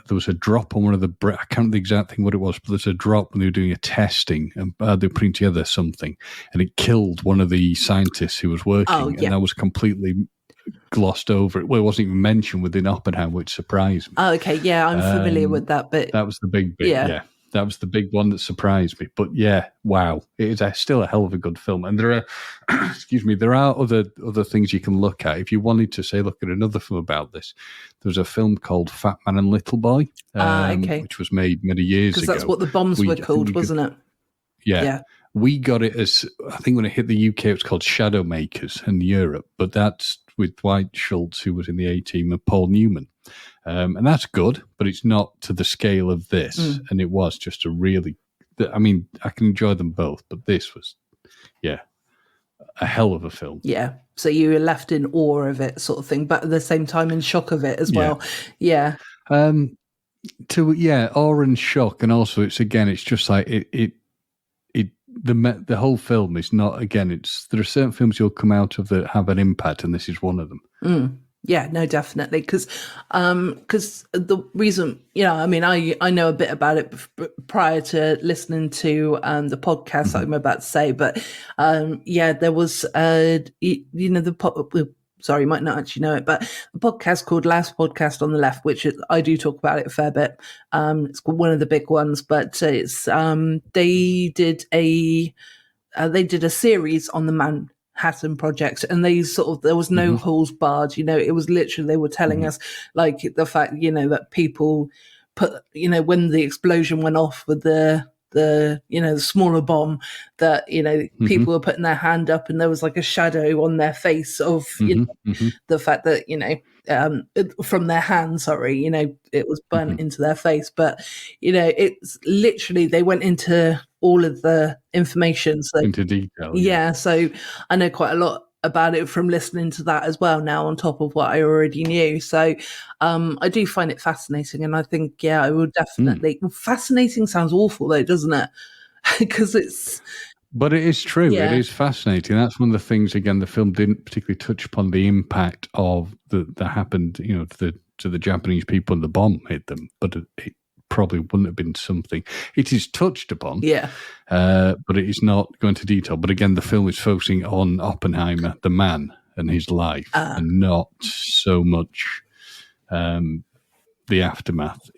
was a drop on one of the I can't remember the exact thing what it was, but there's a drop when they were doing a testing and they were putting together something, and it killed one of the scientists who was working, and that was completely glossed over. Well, it wasn't even mentioned within Oppenheimer, which surprised me. Oh, okay, yeah, I'm familiar with that, but that was the big bit. Yeah, that was the big one that surprised me. But wow, it is still a hell of a good film. And there are, there are other things you can look at if you wanted to say, look at another film about this. There's a film called Fat Man and Little Boy, which was made many years ago. Because that's what the bombs were called, wasn't it? Yeah. we got it as, I think when it hit the UK, it was called Shadow Makers in Europe, but that's with Dwight Schultz, who was in the A-Team, and Paul Newman. And that's good, but it's not to the scale of this. And it was just a really, I mean, I can enjoy them both, but this was, a hell of a film. Yeah. So you were left in awe of it, sort of thing, but at the same time in shock of it as well. Yeah. Awe and shock, and also it's just like the whole film is not, again, there are certain films you'll come out of that have an impact, and this is one of them. Yeah, no, definitely. Because the reason, I mean, I know a bit about it prior to listening to the podcast that I'm about to say, but there was, sorry, you might not actually know it, but a podcast called Last Podcast on the Left, which I do talk about it a fair bit. It's called one of the big ones, but it's they did a series on the Manhattan Project, and they there was no holes barred. It was literally, they were telling us, like, the fact, that people put, when the explosion went off with the smaller bomb, that people were putting their hand up and there was like a shadow on their face of the fact that from their hand, sorry, it was burnt into their face. But it's literally, they went into all of the information, so into detail. So I know quite a lot about it from listening to that as well now, on top of what I already knew. So I do find it fascinating, and I think I will definitely. Fascinating sounds awful though, doesn't it? Because but it is true. It is fascinating. That's one of the things, again, the film didn't particularly touch upon the impact of that happened, to the Japanese people, and the bomb hit them, but it probably wouldn't have been something. It is touched upon, but it is not going into detail. But again, the film is focusing on Oppenheimer, the man, and his life, and not so much the aftermath.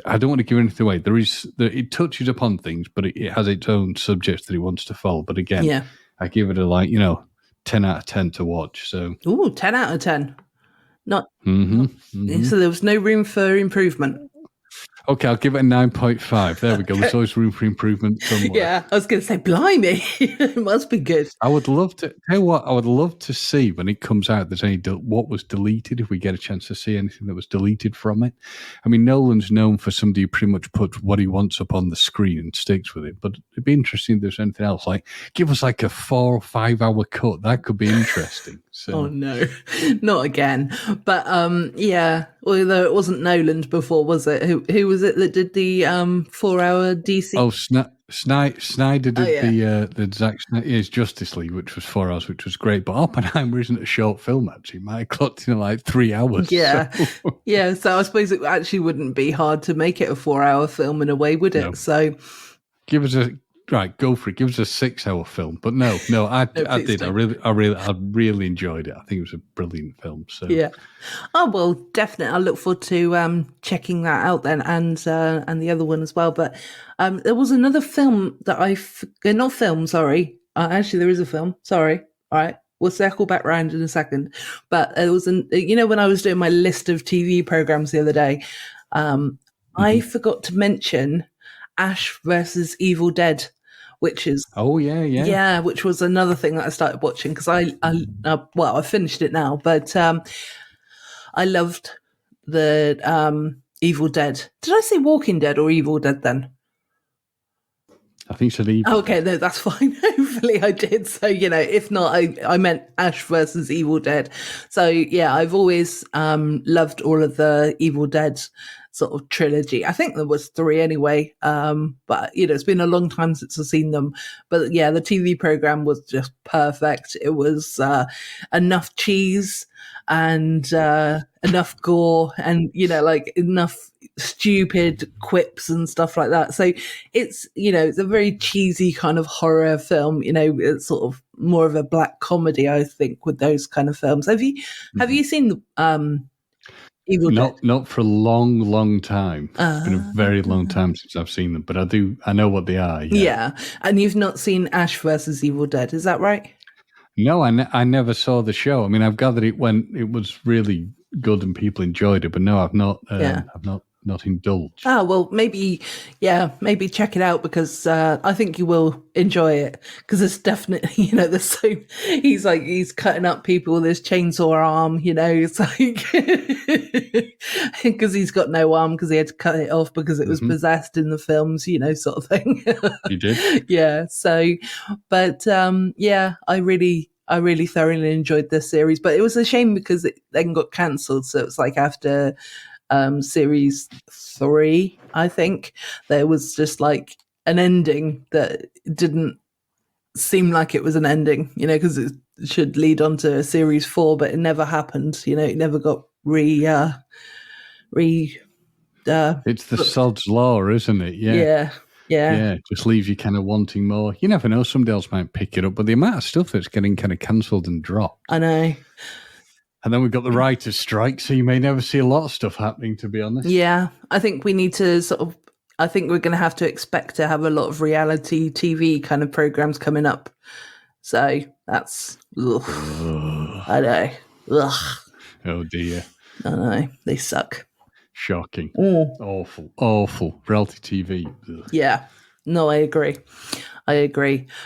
I don't want to give anything away. It touches upon things, but it has its own subjects that it wants to follow. But again, I give it a 10 out of 10 to watch. So 10 out of 10. Not so there was no room for improvement. Okay, I'll give it a 9.5. There we go. There's always room for improvement somewhere. Yeah, I was going to say, blimey, it must be good. I would love to. Tell you what, I would love to see when it comes out. There's what was deleted. If we get a chance to see anything that was deleted from it. I mean, Nolan's known for somebody who pretty much puts what he wants up on the screen and sticks with it. But it'd be interesting if there's anything else. Like, give us like a 4 or 5 hour cut. That could be interesting. So. Oh no, not again. But although it wasn't Nolan before, was it? Who was it that did the 4-hour DC? Oh, Snyder did the Zack Snyder's Justice League, which was 4 hours, which was great. But Oppenheimer isn't a short film, actually. It might have clocked in like 3 hours. Yeah. So. So I suppose it actually wouldn't be hard to make it a 4-hour film in a way, would it? No. So give us go for it. Give us a 6-hour film. But no, I did. I really enjoyed it. I think it was a brilliant film. So yeah. Oh well, definitely. I look forward to checking that out then, and the other one as well. But there was another film that not film. Sorry, actually, there is a film. Sorry. All right. We'll circle back round in a second. But there was when I was doing my list of TV programs the other day, I forgot to mention Ash versus Evil Dead, which is which was another thing that I started watching because I finished it now, but I loved the Evil Dead. Did I say Walking Dead or Evil Dead then? I think so. Evil. Okay, no, that's fine. Hopefully I did. So, if not, I meant Ash versus Evil Dead. So, yeah, I've always loved all of the Evil Dead sort of trilogy. I think there was 3 anyway. But, it's been a long time since I've seen them. But, yeah, the TV program was just perfect. It was enough cheese and enough gore and, enough stupid quips and stuff like that. So it's a very cheesy kind of horror film. It's sort of more of a black comedy, I think, with those kind of films. Have you seen Evil Dead? Not for a long time. It's been a very long time since I've seen them, but I know what they are. Yeah. And you've not seen Ash versus Evil Dead, is that right? No, I never saw the show. I mean, I've gathered it was really good and people enjoyed it, but no, I've not. I've not not indulged. Oh, well, maybe check it out, because I think you will enjoy it, because it's definitely, there's so, he's cutting up people with his chainsaw arm, it's like, because he's got no arm because he had to cut it off because it was possessed in the films, sort of thing. You did? Yeah. So, but I really thoroughly enjoyed this series, but it was a shame because it then got cancelled. So it's like after series 3, I think, there was just like an ending that didn't seem like it was an ending, because it should lead on to a series 4, but it never happened. It never got it's the sod's law, isn't it? Yeah. Yeah. Just leaves you kind of wanting more. You never know, somebody else might pick it up, but the amount of stuff that's getting kind of cancelled and dropped. I know. And then we've got the writer's strike, so you may never see a lot of stuff happening, to be honest. Yeah, I think we need to I think we're going to have to expect to have a lot of reality TV kind of programs coming up. So that's, I know. Ugh. Oh dear. I know, they suck. Shocking. Awful. Reality TV. Ugh. Yeah. No, I agree.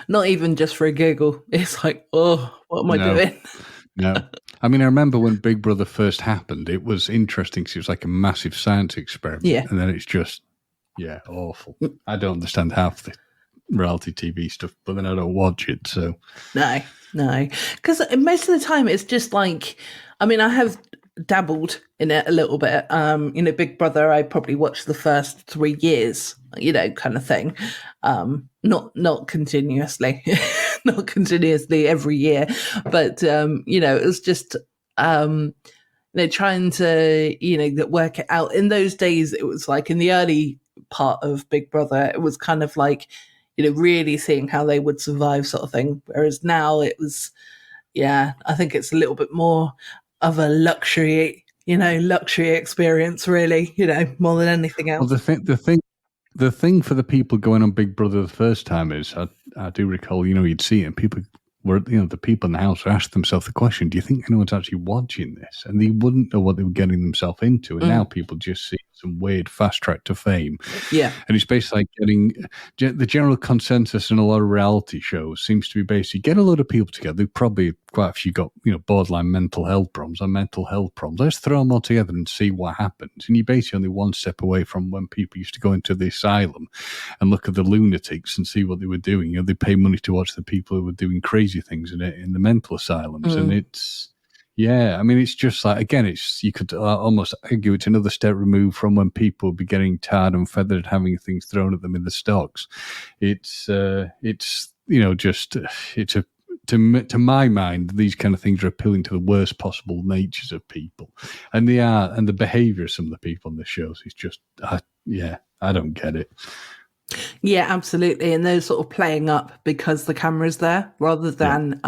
Not even just for a giggle. It's like, what am I doing? No. I mean, I remember when Big Brother first happened, it was interesting because it was like a massive science experiment. Yeah. And then it's just, awful. I don't understand half the reality TV stuff, but then I don't watch it, so. No. Because most of the time it's just like, I mean, I have dabbled in it a little bit. Big Brother, I probably watched the first 3 years, kind of thing. Not continuously, not continuously every year, but it was just trying to work it out. In those days, it was like in the early part of Big Brother, it was kind of like really seeing how they would survive, sort of thing. Whereas now it was, I think it's a little bit more of a luxury experience, really, more than anything else. Well, the thing for the people going on Big Brother the first time is, I do recall, you'd see it and people were, the people in the house asked themselves the question, do you think anyone's actually watching this? And they wouldn't know what they were getting themselves into. And now people just see some weird fast track to fame. Yeah. And it's basically like getting the general consensus in a lot of reality shows seems to be basically get a lot of people together. Probably quite a few got, borderline mental health problems. Let's throw them all together and see what happens. And you're basically only one step away from when people used to go into the asylum and look at the lunatics and see what they were doing. They pay money to watch the people who were doing crazy things in the mental asylums. And it's, I mean, it's just like, again, you could almost argue it's another step removed from when people would be getting tarred and feathered, having things thrown at them in the stocks. To my mind, these kind of things are appealing to the worst possible natures of people, and the behaviour of some of the people on the shows is just, I don't get it. Yeah, absolutely. And they're sort of playing up because the camera's there rather than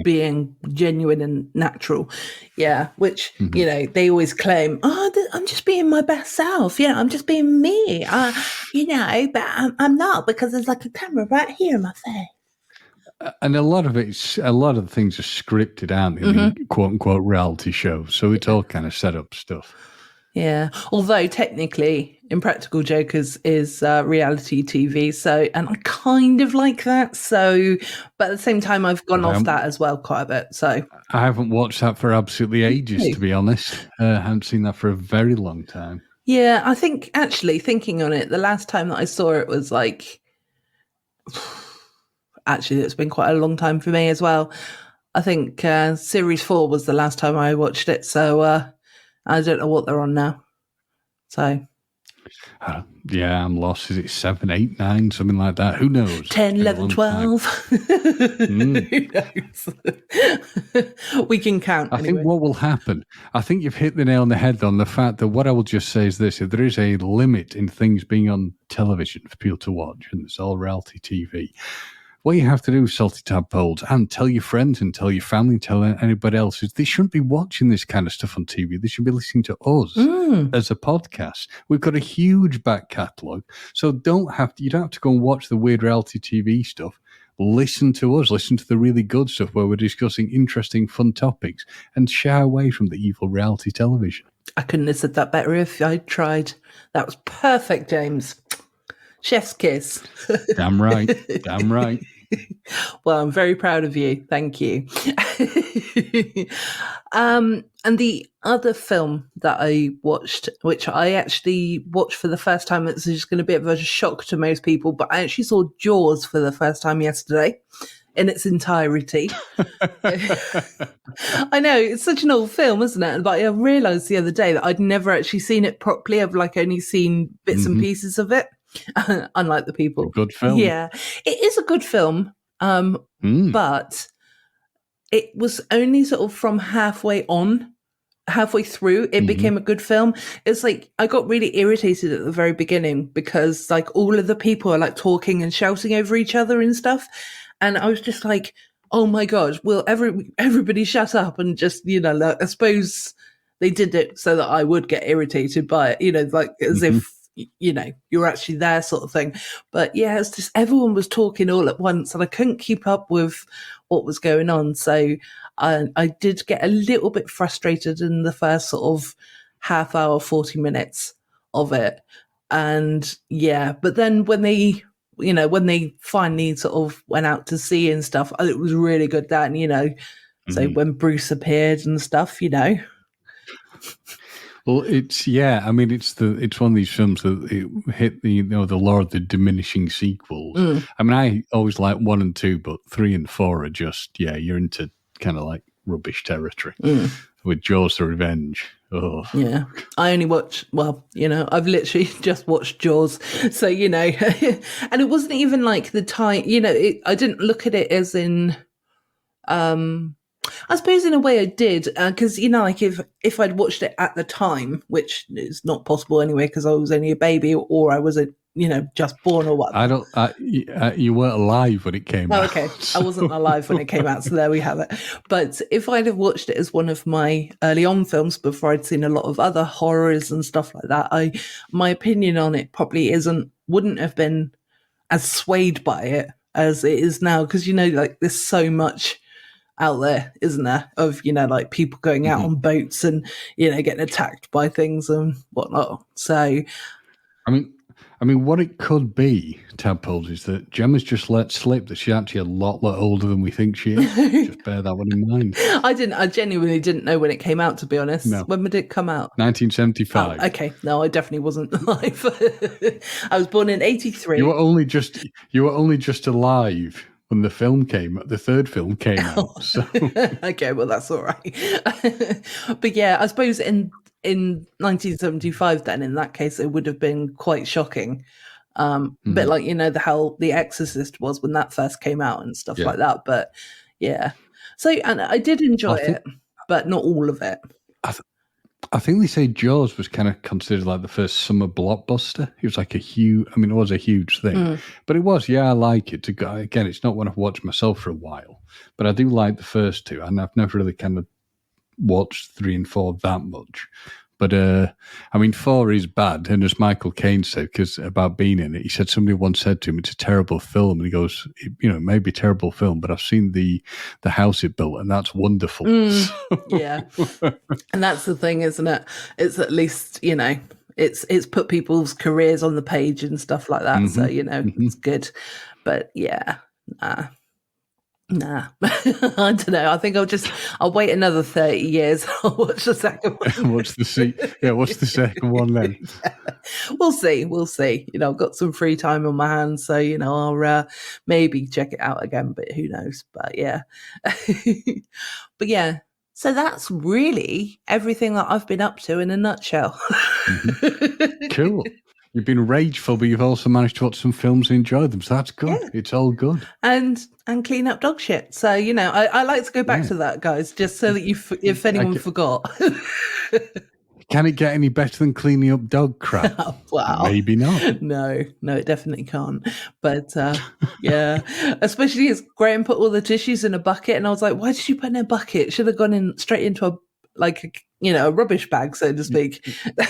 being genuine and natural. Yeah, which, they always claim, I'm just being my best self. I'm just being me. But I'm not, because there's like a camera right here in my face. And a lot of the things are scripted, aren't they? I mean, quote unquote reality shows. So it's all kind of set up stuff. Yeah, although technically Impractical Jokers is reality TV, and I kind of like that. So, but at the same time, I've gone off that as well quite a bit. So I haven't watched that for absolutely ages, to be honest. I haven't seen that for a very long time. Yeah, I think actually thinking on it, the last time that I saw it was like, actually, it's been quite a long time for me as well. I think series 4 was the last time I watched it. So. I don't know what they're on now. So. I'm lost. Is it 7, 8, 9, something like that? Who knows? 10, 11, 12. Who knows? We can count. I think what will happen, I think you've hit the nail on the head on the fact that what I will just say is this: if there is a limit in things being on television for people to watch, and it's all reality TV, what you have to do, salty tadpoles, and tell your friends and tell your family and tell anybody else, is they shouldn't be watching this kind of stuff on TV. They should be listening to us as a podcast. We've got a huge back catalogue, so you don't have to go and watch the weird reality TV stuff. Listen to us. Listen to the really good stuff where we're discussing interesting, fun topics, and shy away from the evil reality television. I couldn't have said that better if I tried. That was perfect, James. Chef's kiss. Damn right. Damn right. Well, I'm very proud of you. Thank you. And the other film that I watched, which I actually watched for the first time, it's just going to be a bit of a shock to most people, but I actually saw Jaws for the first time yesterday in its entirety. I know, it's such an old film, isn't it? But I realised the other day that I'd never actually seen it properly. I've like only seen bits and pieces of it, unlike the people. Good film. Yeah, it is a good film, but it was only sort of from halfway through, it became a good film. It's like I got really irritated at the very beginning because like all of the people are like talking and shouting over each other and stuff, and I was just like, oh my god, will everybody shut up and just, you know, like, I suppose they did it so that I would get irritated by it, you know, like as if, you know, you're actually there sort of thing. But yeah, it's just everyone was talking all at once and I couldn't keep up with what was going on. So I did get a little bit frustrated in the first sort of half hour, 40 minutes of it. And yeah, but then when they, you know, when they finally sort of went out to sea and stuff, it was really good then, you know. So when Bruce appeared and stuff, you know. Well, it's I mean, it's one of these films that it hit the the law of the diminishing sequels. I mean, I always like 1 and 2, but 3 and 4 are just you're into kind of like rubbish territory with Jaws: The Revenge. Oh yeah, I only watch. Well, you know, I've literally just watched Jaws, so you know, and it wasn't even like the time. You know, I didn't look at it as in. I suppose in a way I did, because, you know, like if I'd watched it at the time, which is not possible anyway, because I was only a baby or I was just born or whatever. You weren't alive when it came out. Okay, I wasn't alive when it came out, so there we have it. But if I'd have watched it as one of my early on films before I'd seen a lot of other horrors and stuff like that, my opinion on it probably wouldn't have been as swayed by it as it is now, because, you know, like there's so much out there, isn't there, of, you know, like people going out on boats and, you know, getting attacked by things and whatnot. So I mean, what it could be, Tadpoles, is that Gemma's just let slip that she's actually a lot older than we think she is. Just bear that one in mind. I genuinely didn't know when it came out, to be honest. No. When did it come out? 1975. Oh, okay. No, I definitely wasn't alive. I was born in 83. You were only just alive when the third film came out. So. Okay, well, that's all right. But yeah, I suppose in 1975, then in that case, it would have been quite shocking. A bit like, you know, how The Exorcist was when that first came out and stuff like that. But yeah, so, and I did enjoy it, but not all of it. I think they say Jaws was kind of considered like the first summer blockbuster. It was like it was a huge thing. But it was, I like it. Again, it's not one I've watched myself for a while, but I do like the first two, and I've never really kind of watched 3 and 4 that much. But, I mean, 4 is bad, and as Michael Caine said, because about being in it, he said somebody once said to him, it's a terrible film, and he goes, you know, it may be a terrible film, but I've seen the house it built, and that's wonderful. Yeah. And that's the thing, isn't it? It's at least, you know, it's put people's careers on the page and stuff like that, so, you know, it's good. But, yeah, Nah, I don't know. I think I'll wait another 30 years. I'll watch the second one. Watch the second one then. Yeah. We'll see. You know, I've got some free time on my hands, so, you know, I'll maybe check it out again, but who knows? But yeah. But yeah, so that's really everything that I've been up to in a nutshell. Cool. You've been rageful, but you've also managed to watch some films and enjoy them. So that's good. Yeah. It's all good. And clean up dog shit. So, you know, I like to go back to that, guys, just so that if anyone forgot. Can it get any better than cleaning up dog crap? Wow. Maybe not. No, it definitely can't. But yeah, especially as Graham put all the tissues in a bucket, and I was like, why did you put in a bucket? Should have gone straight into a rubbish bag, so to speak.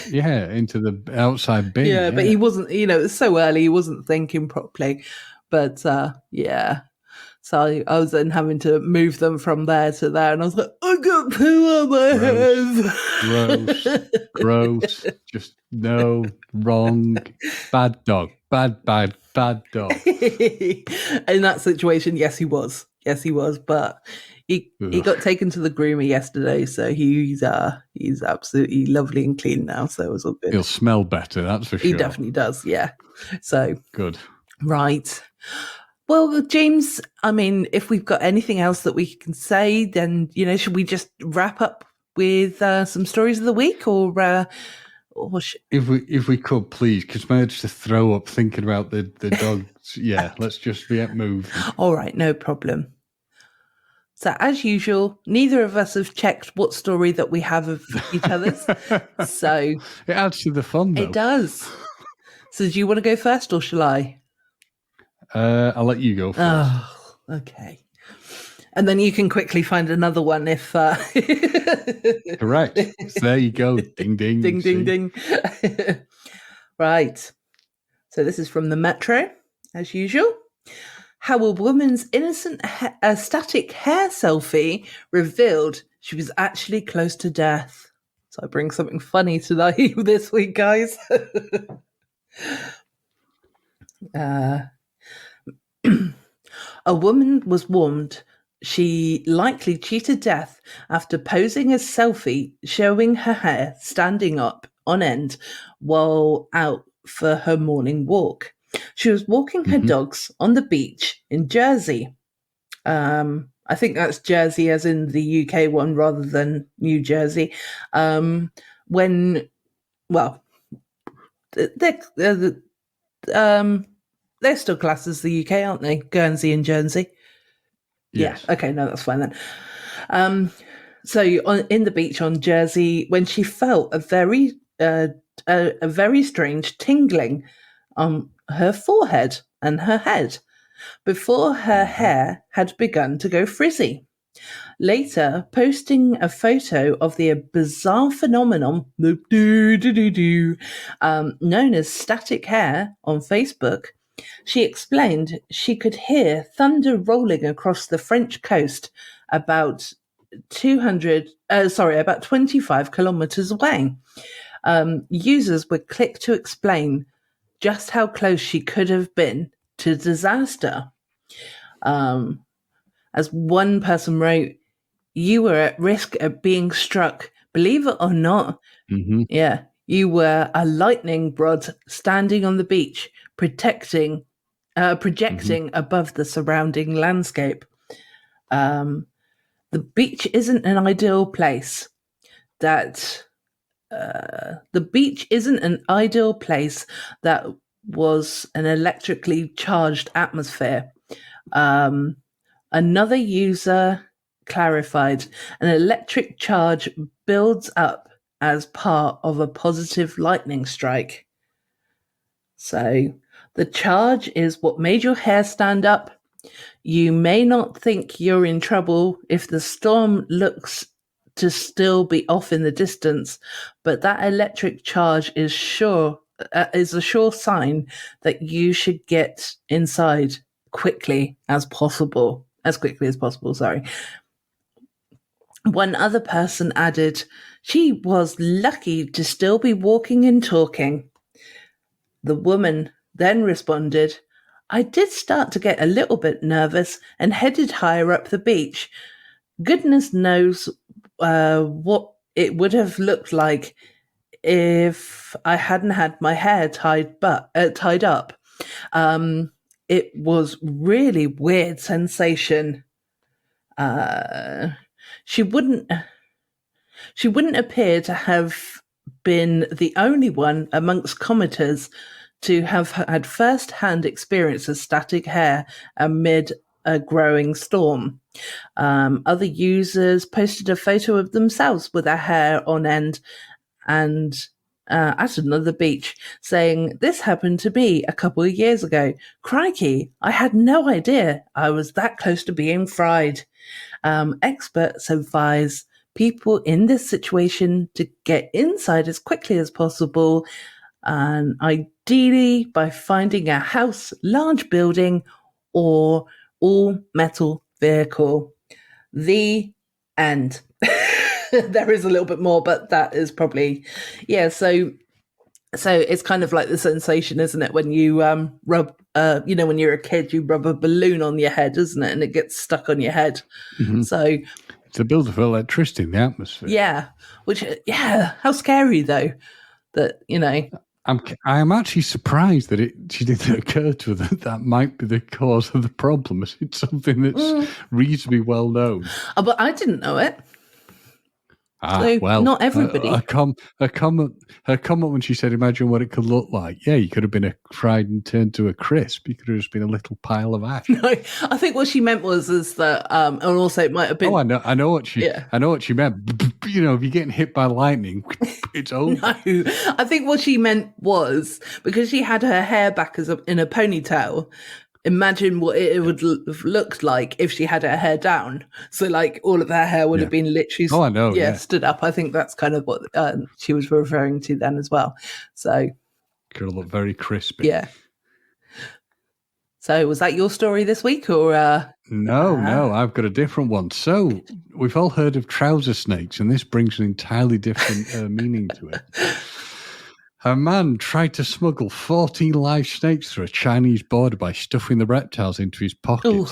Yeah, into the outside bin. Yeah, but he wasn't, you know, it was so early, he wasn't thinking properly. But yeah. So I was then having to move them from there to there, and I was like, I I've got poo on my head. Gross. Just no, wrong. Bad dog. Bad dog. In that situation, yes, he was. Yes, he was. But he got taken to the groomer yesterday, so he's absolutely lovely and clean now. So it was all good. He'll smell better, that's for sure. He definitely does. Yeah. So good. Right. Well, James, I mean, if we've got anything else that we can say, then, should we just wrap up with some stories of the week or if we could, please, because my urge to throw up thinking about the dogs. Yeah, let's just get moving. All right, no problem. So, as usual, neither of us have checked what story that we have of each other's. So it adds to the fun, though. It does. So, do you want to go first or shall I? I'll let you go first. Oh, okay. And then you can quickly find another one if... Correct. So there you go. Ding, ding. Ding, ding, ding. Right. So this is from the Metro, as usual. How a woman's innocent static hair selfie revealed she was actually close to death. So I bring something funny tonight this week, guys. A woman was warned she likely cheated death after posing a selfie showing her hair standing up on end while out for her morning walk. She was walking her dogs on the beach in Jersey. I think that's Jersey as in the UK one rather than New Jersey. They're still classed as the UK, aren't they? Guernsey and Jersey. Yes. Yeah. Okay. No, that's fine then. So in the beach on Jersey, when she felt a very strange tingling on her forehead and her head before her hair had begun to go frizzy. Later, posting a photo of the bizarre phenomenon known as static hair on Facebook, she explained she could hear thunder rolling across the French coast about 25 kilometers away. Users would click to explain just how close she could have been to disaster. As one person wrote, "You were at risk of being struck. Believe it or not, yeah, you were a lightning rod standing on the beach, projecting above the surrounding landscape. The beach isn't an ideal place. The beach isn't an ideal place that was an electrically charged atmosphere." Another user clarified, an electric charge builds up as part of a positive lightning strike. So the charge is what made your hair stand up. You may not think you're in trouble if the storm looks to still be off in the distance, but that electric charge is a sure sign that you should get inside as quickly as possible. Sorry. One other person added, she was lucky to still be walking and talking. The woman then responded, I did start to get a little bit nervous and headed higher up the beach. Goodness knows what it would have looked like if I hadn't had my hair tied up. It was really weird sensation. She wouldn't appear to have been the only one amongst commenters to have had first-hand experience of static hair amid a growing storm. Other users posted a photo of themselves with their hair on end and at another beach, saying, this happened to me a couple of years ago. Crikey, I had no idea I was that close to being fried. Experts advise people in this situation to get inside as quickly as possible, and ideally by finding a house, large building, or all-metal vehicle. The end. There is a little bit more, but that is probably, yeah. So it's kind of like the sensation, isn't it, when you rub, when you're a kid, you rub a balloon on your head, isn't it, and it gets stuck on your head. Mm-hmm. So it's a build of electricity in the atmosphere. yeah, how scary though that I'm actually surprised that it didn't occur to her that might be the cause of the problem. It's something that's reasonably well known. But I didn't know it. Well, not everybody. Her comment when she said, "Imagine what it could look like." Yeah, you could have been fried and turned to a crisp. You could have just been a little pile of ash. No, I think what she meant is that, and also it might have been. Oh, I know what she meant. If you're getting hit by lightning, it's over. No, I think what she meant was because she had her hair back in a ponytail. Imagine what it would have looked like if she had her hair down. So, like, all of her hair would have been literally, I know, stood up. I think that's kind of what she was referring to then as well. So, could have looked very crispy. Yeah. So, was that your story this week, or? No, I've got a different one. So, we've all heard of trouser snakes, and this brings an entirely different meaning to it. A man tried to smuggle 14 live snakes through a Chinese border by stuffing the reptiles into his pocket. Ooh.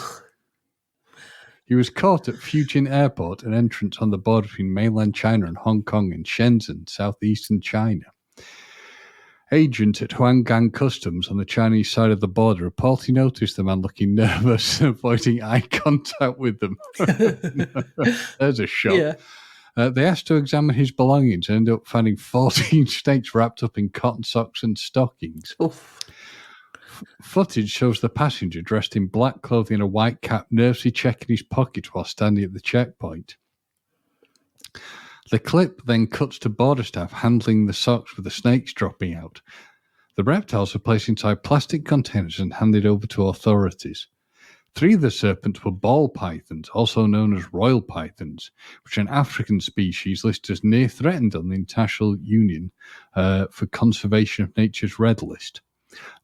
He was caught at Fujian Airport, an entrance on the border between mainland China and Hong Kong in Shenzhen, southeastern China. Agents at Huanggang Customs on the Chinese side of the border reportedly noticed the man looking nervous and avoiding eye contact with them. There's a shock. Yeah. They asked to examine his belongings and ended up finding 14 snakes wrapped up in cotton socks and stockings. Footage shows the passenger dressed in black clothing and a white cap nervously checking his pockets while standing at the checkpoint. The clip then cuts to border staff handling the socks with the snakes dropping out. The reptiles were placed inside plastic containers and handed over to authorities. 3 of the serpents were ball pythons, also known as royal pythons, which are an African species listed as near threatened on the International Union for Conservation of Nature's Red List.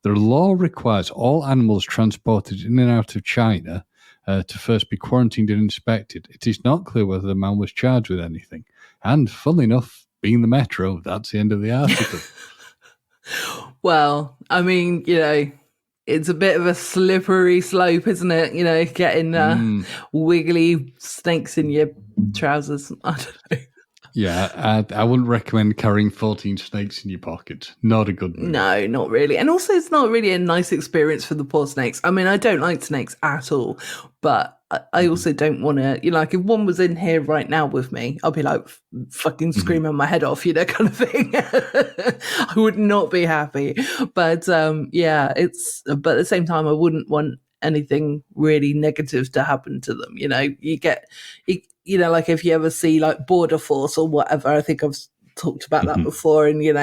The law requires all animals transported in and out of China to first be quarantined and inspected. It is not clear whether the man was charged with anything. And, funnily enough, being the Metro, that's the end of the article. Well, I mean, it's a bit of a slippery slope, isn't it? Getting wiggly snakes in your trousers. I don't know. Yeah, I wouldn't recommend carrying 14 snakes in your pocket. Not a good move. No, not really. And also, it's not really a nice experience for the poor snakes. I mean, I don't like snakes at all, but I also don't want to, if one was in here right now with me, I'd be like fucking screaming my head off, kind of thing. I would not be happy. But but at the same time, I wouldn't want anything really negative to happen to them. Like if you ever see like Border Force or whatever, I think I've talked about that before. And, you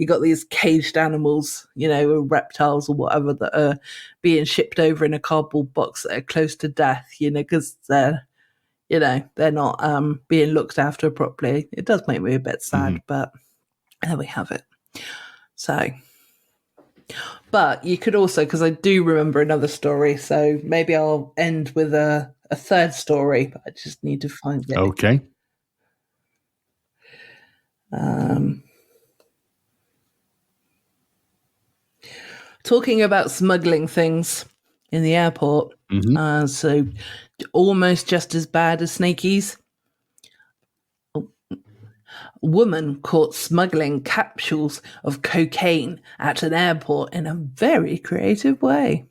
got these caged animals, reptiles or whatever that are being shipped over in a cardboard box that are close to death, because they're not being looked after properly. It does make me a bit sad, but there we have it. So, but you could also, because I do remember another story, so maybe I'll end with a third story, but I just need to find it. Okay. Talking about smuggling things in the airport, so almost just as bad as snakies. A woman caught smuggling capsules of cocaine at an airport in a very creative way.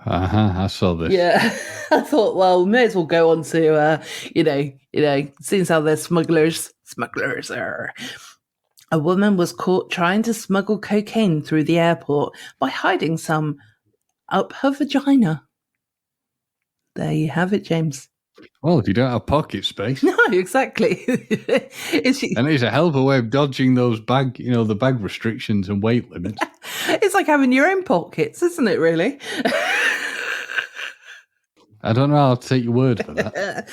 I saw this. Yeah, I thought, well, we may as well go on to, seeing how they're smugglers are. A woman was caught trying to smuggle cocaine through the airport by hiding some up her vagina. There you have it, James. Well, if you don't have pocket space. No, exactly. And it's a hell of a way of dodging those the bag restrictions and weight limits. It's like having your own pockets, isn't it, really? I don't know how to take your word for that.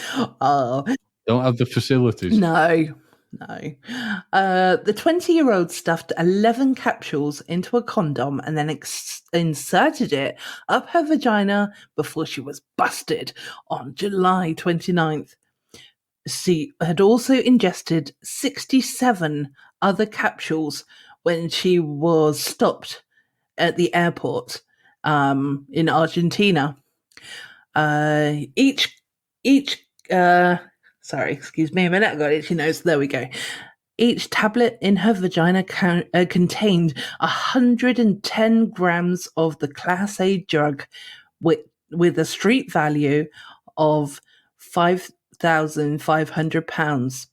Don't have the facilities. No. The 20-year-old stuffed 11 capsules into a condom and then inserted it up her vagina before she was busted on July 29th. she had also ingested 67 other capsules when she was stopped at the airport in Argentina. Each sorry, excuse me a minute, I got itchy nose. There we go. Each tablet in her vagina contained 110 grams of the Class A drug with a street value of £5,500.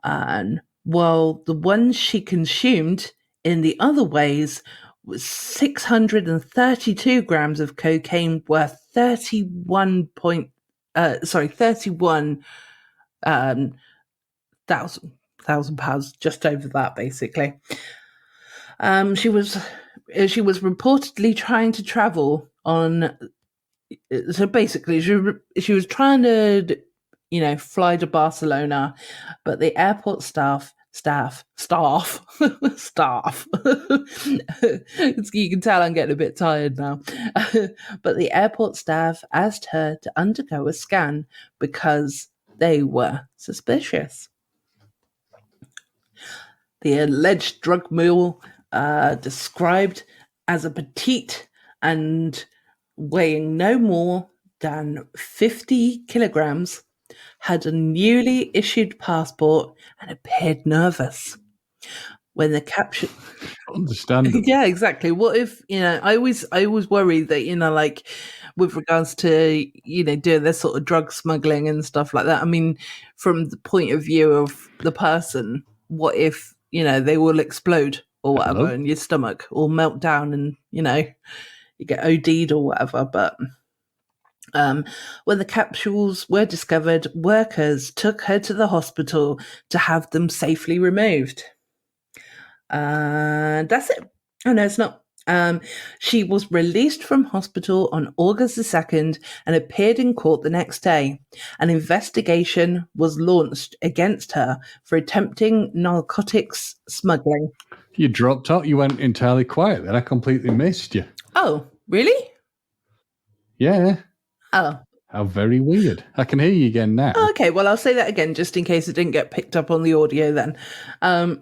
And while the ones she consumed in the other ways was 632 grams of cocaine worth 31 thousand pounds, just over that, basically. She was reportedly trying to travel on. So basically, she was trying to, fly to Barcelona, but the airport staff. You can tell I'm getting a bit tired now. But the airport staff asked her to undergo a scan because they were suspicious. The alleged drug mule, described as a petite and weighing no more than 50 kilograms, had a newly issued passport and appeared nervous. When the caption, Understandable. yeah, exactly. What if, I always worry that, like with regards to, doing this sort of drug smuggling and stuff like that. I mean, from the point of view of the person, what if, they will explode or whatever in your stomach or melt down and, you get OD'd or whatever. But when the capsules were discovered, workers took her to the hospital to have them safely removed. That's it. Oh, no, it's not. She was released from hospital on August the 2nd and appeared in court the next day. An investigation was launched against her for attempting narcotics smuggling. You dropped out. You went entirely quiet then. I completely missed you. Oh, really? Yeah. Oh. How very weird. I can hear you again now. Okay, well, I'll say that again just in case it didn't get picked up on the audio then.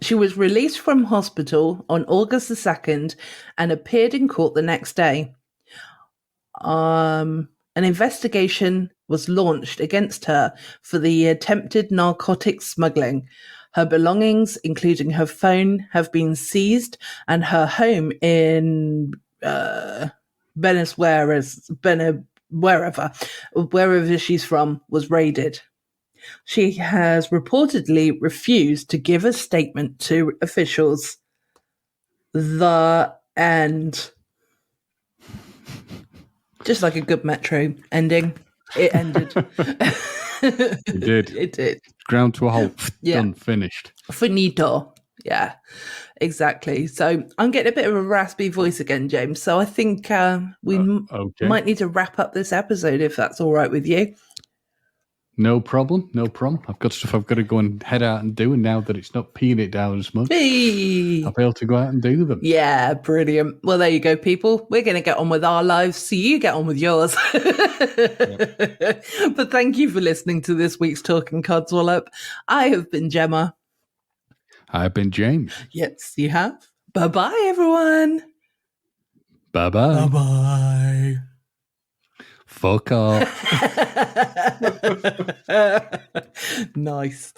She was released from hospital on August the 2nd and appeared in court the next day. An investigation was launched against her for the attempted narcotics smuggling. Her belongings, including her phone, have been seized, and her home in wherever she's from, was raided. She has reportedly refused to give a statement to officials. The end. Just like a good Metro ending. It ended. It did. It did. Ground to a halt. Yeah. Done. Finished. Finito. Yeah, exactly. So I'm getting a bit of a raspy voice again, James. So I think we might need to wrap up this episode if that's all right with you. No problem. No problem. I've got stuff I've got to go and head out and do. And now that it's not peeing it down as much, I'll be able to go out and do them. Yeah, brilliant. Well, there you go, people. We're going to get on with our lives, so you get on with yours. Yep. But thank you for listening to this week's Talking Codswallop. I have been Gemma. I've been James. Yes, you have. Bye-bye, everyone. Bye-bye. Bye-bye. Fuck off. Nice.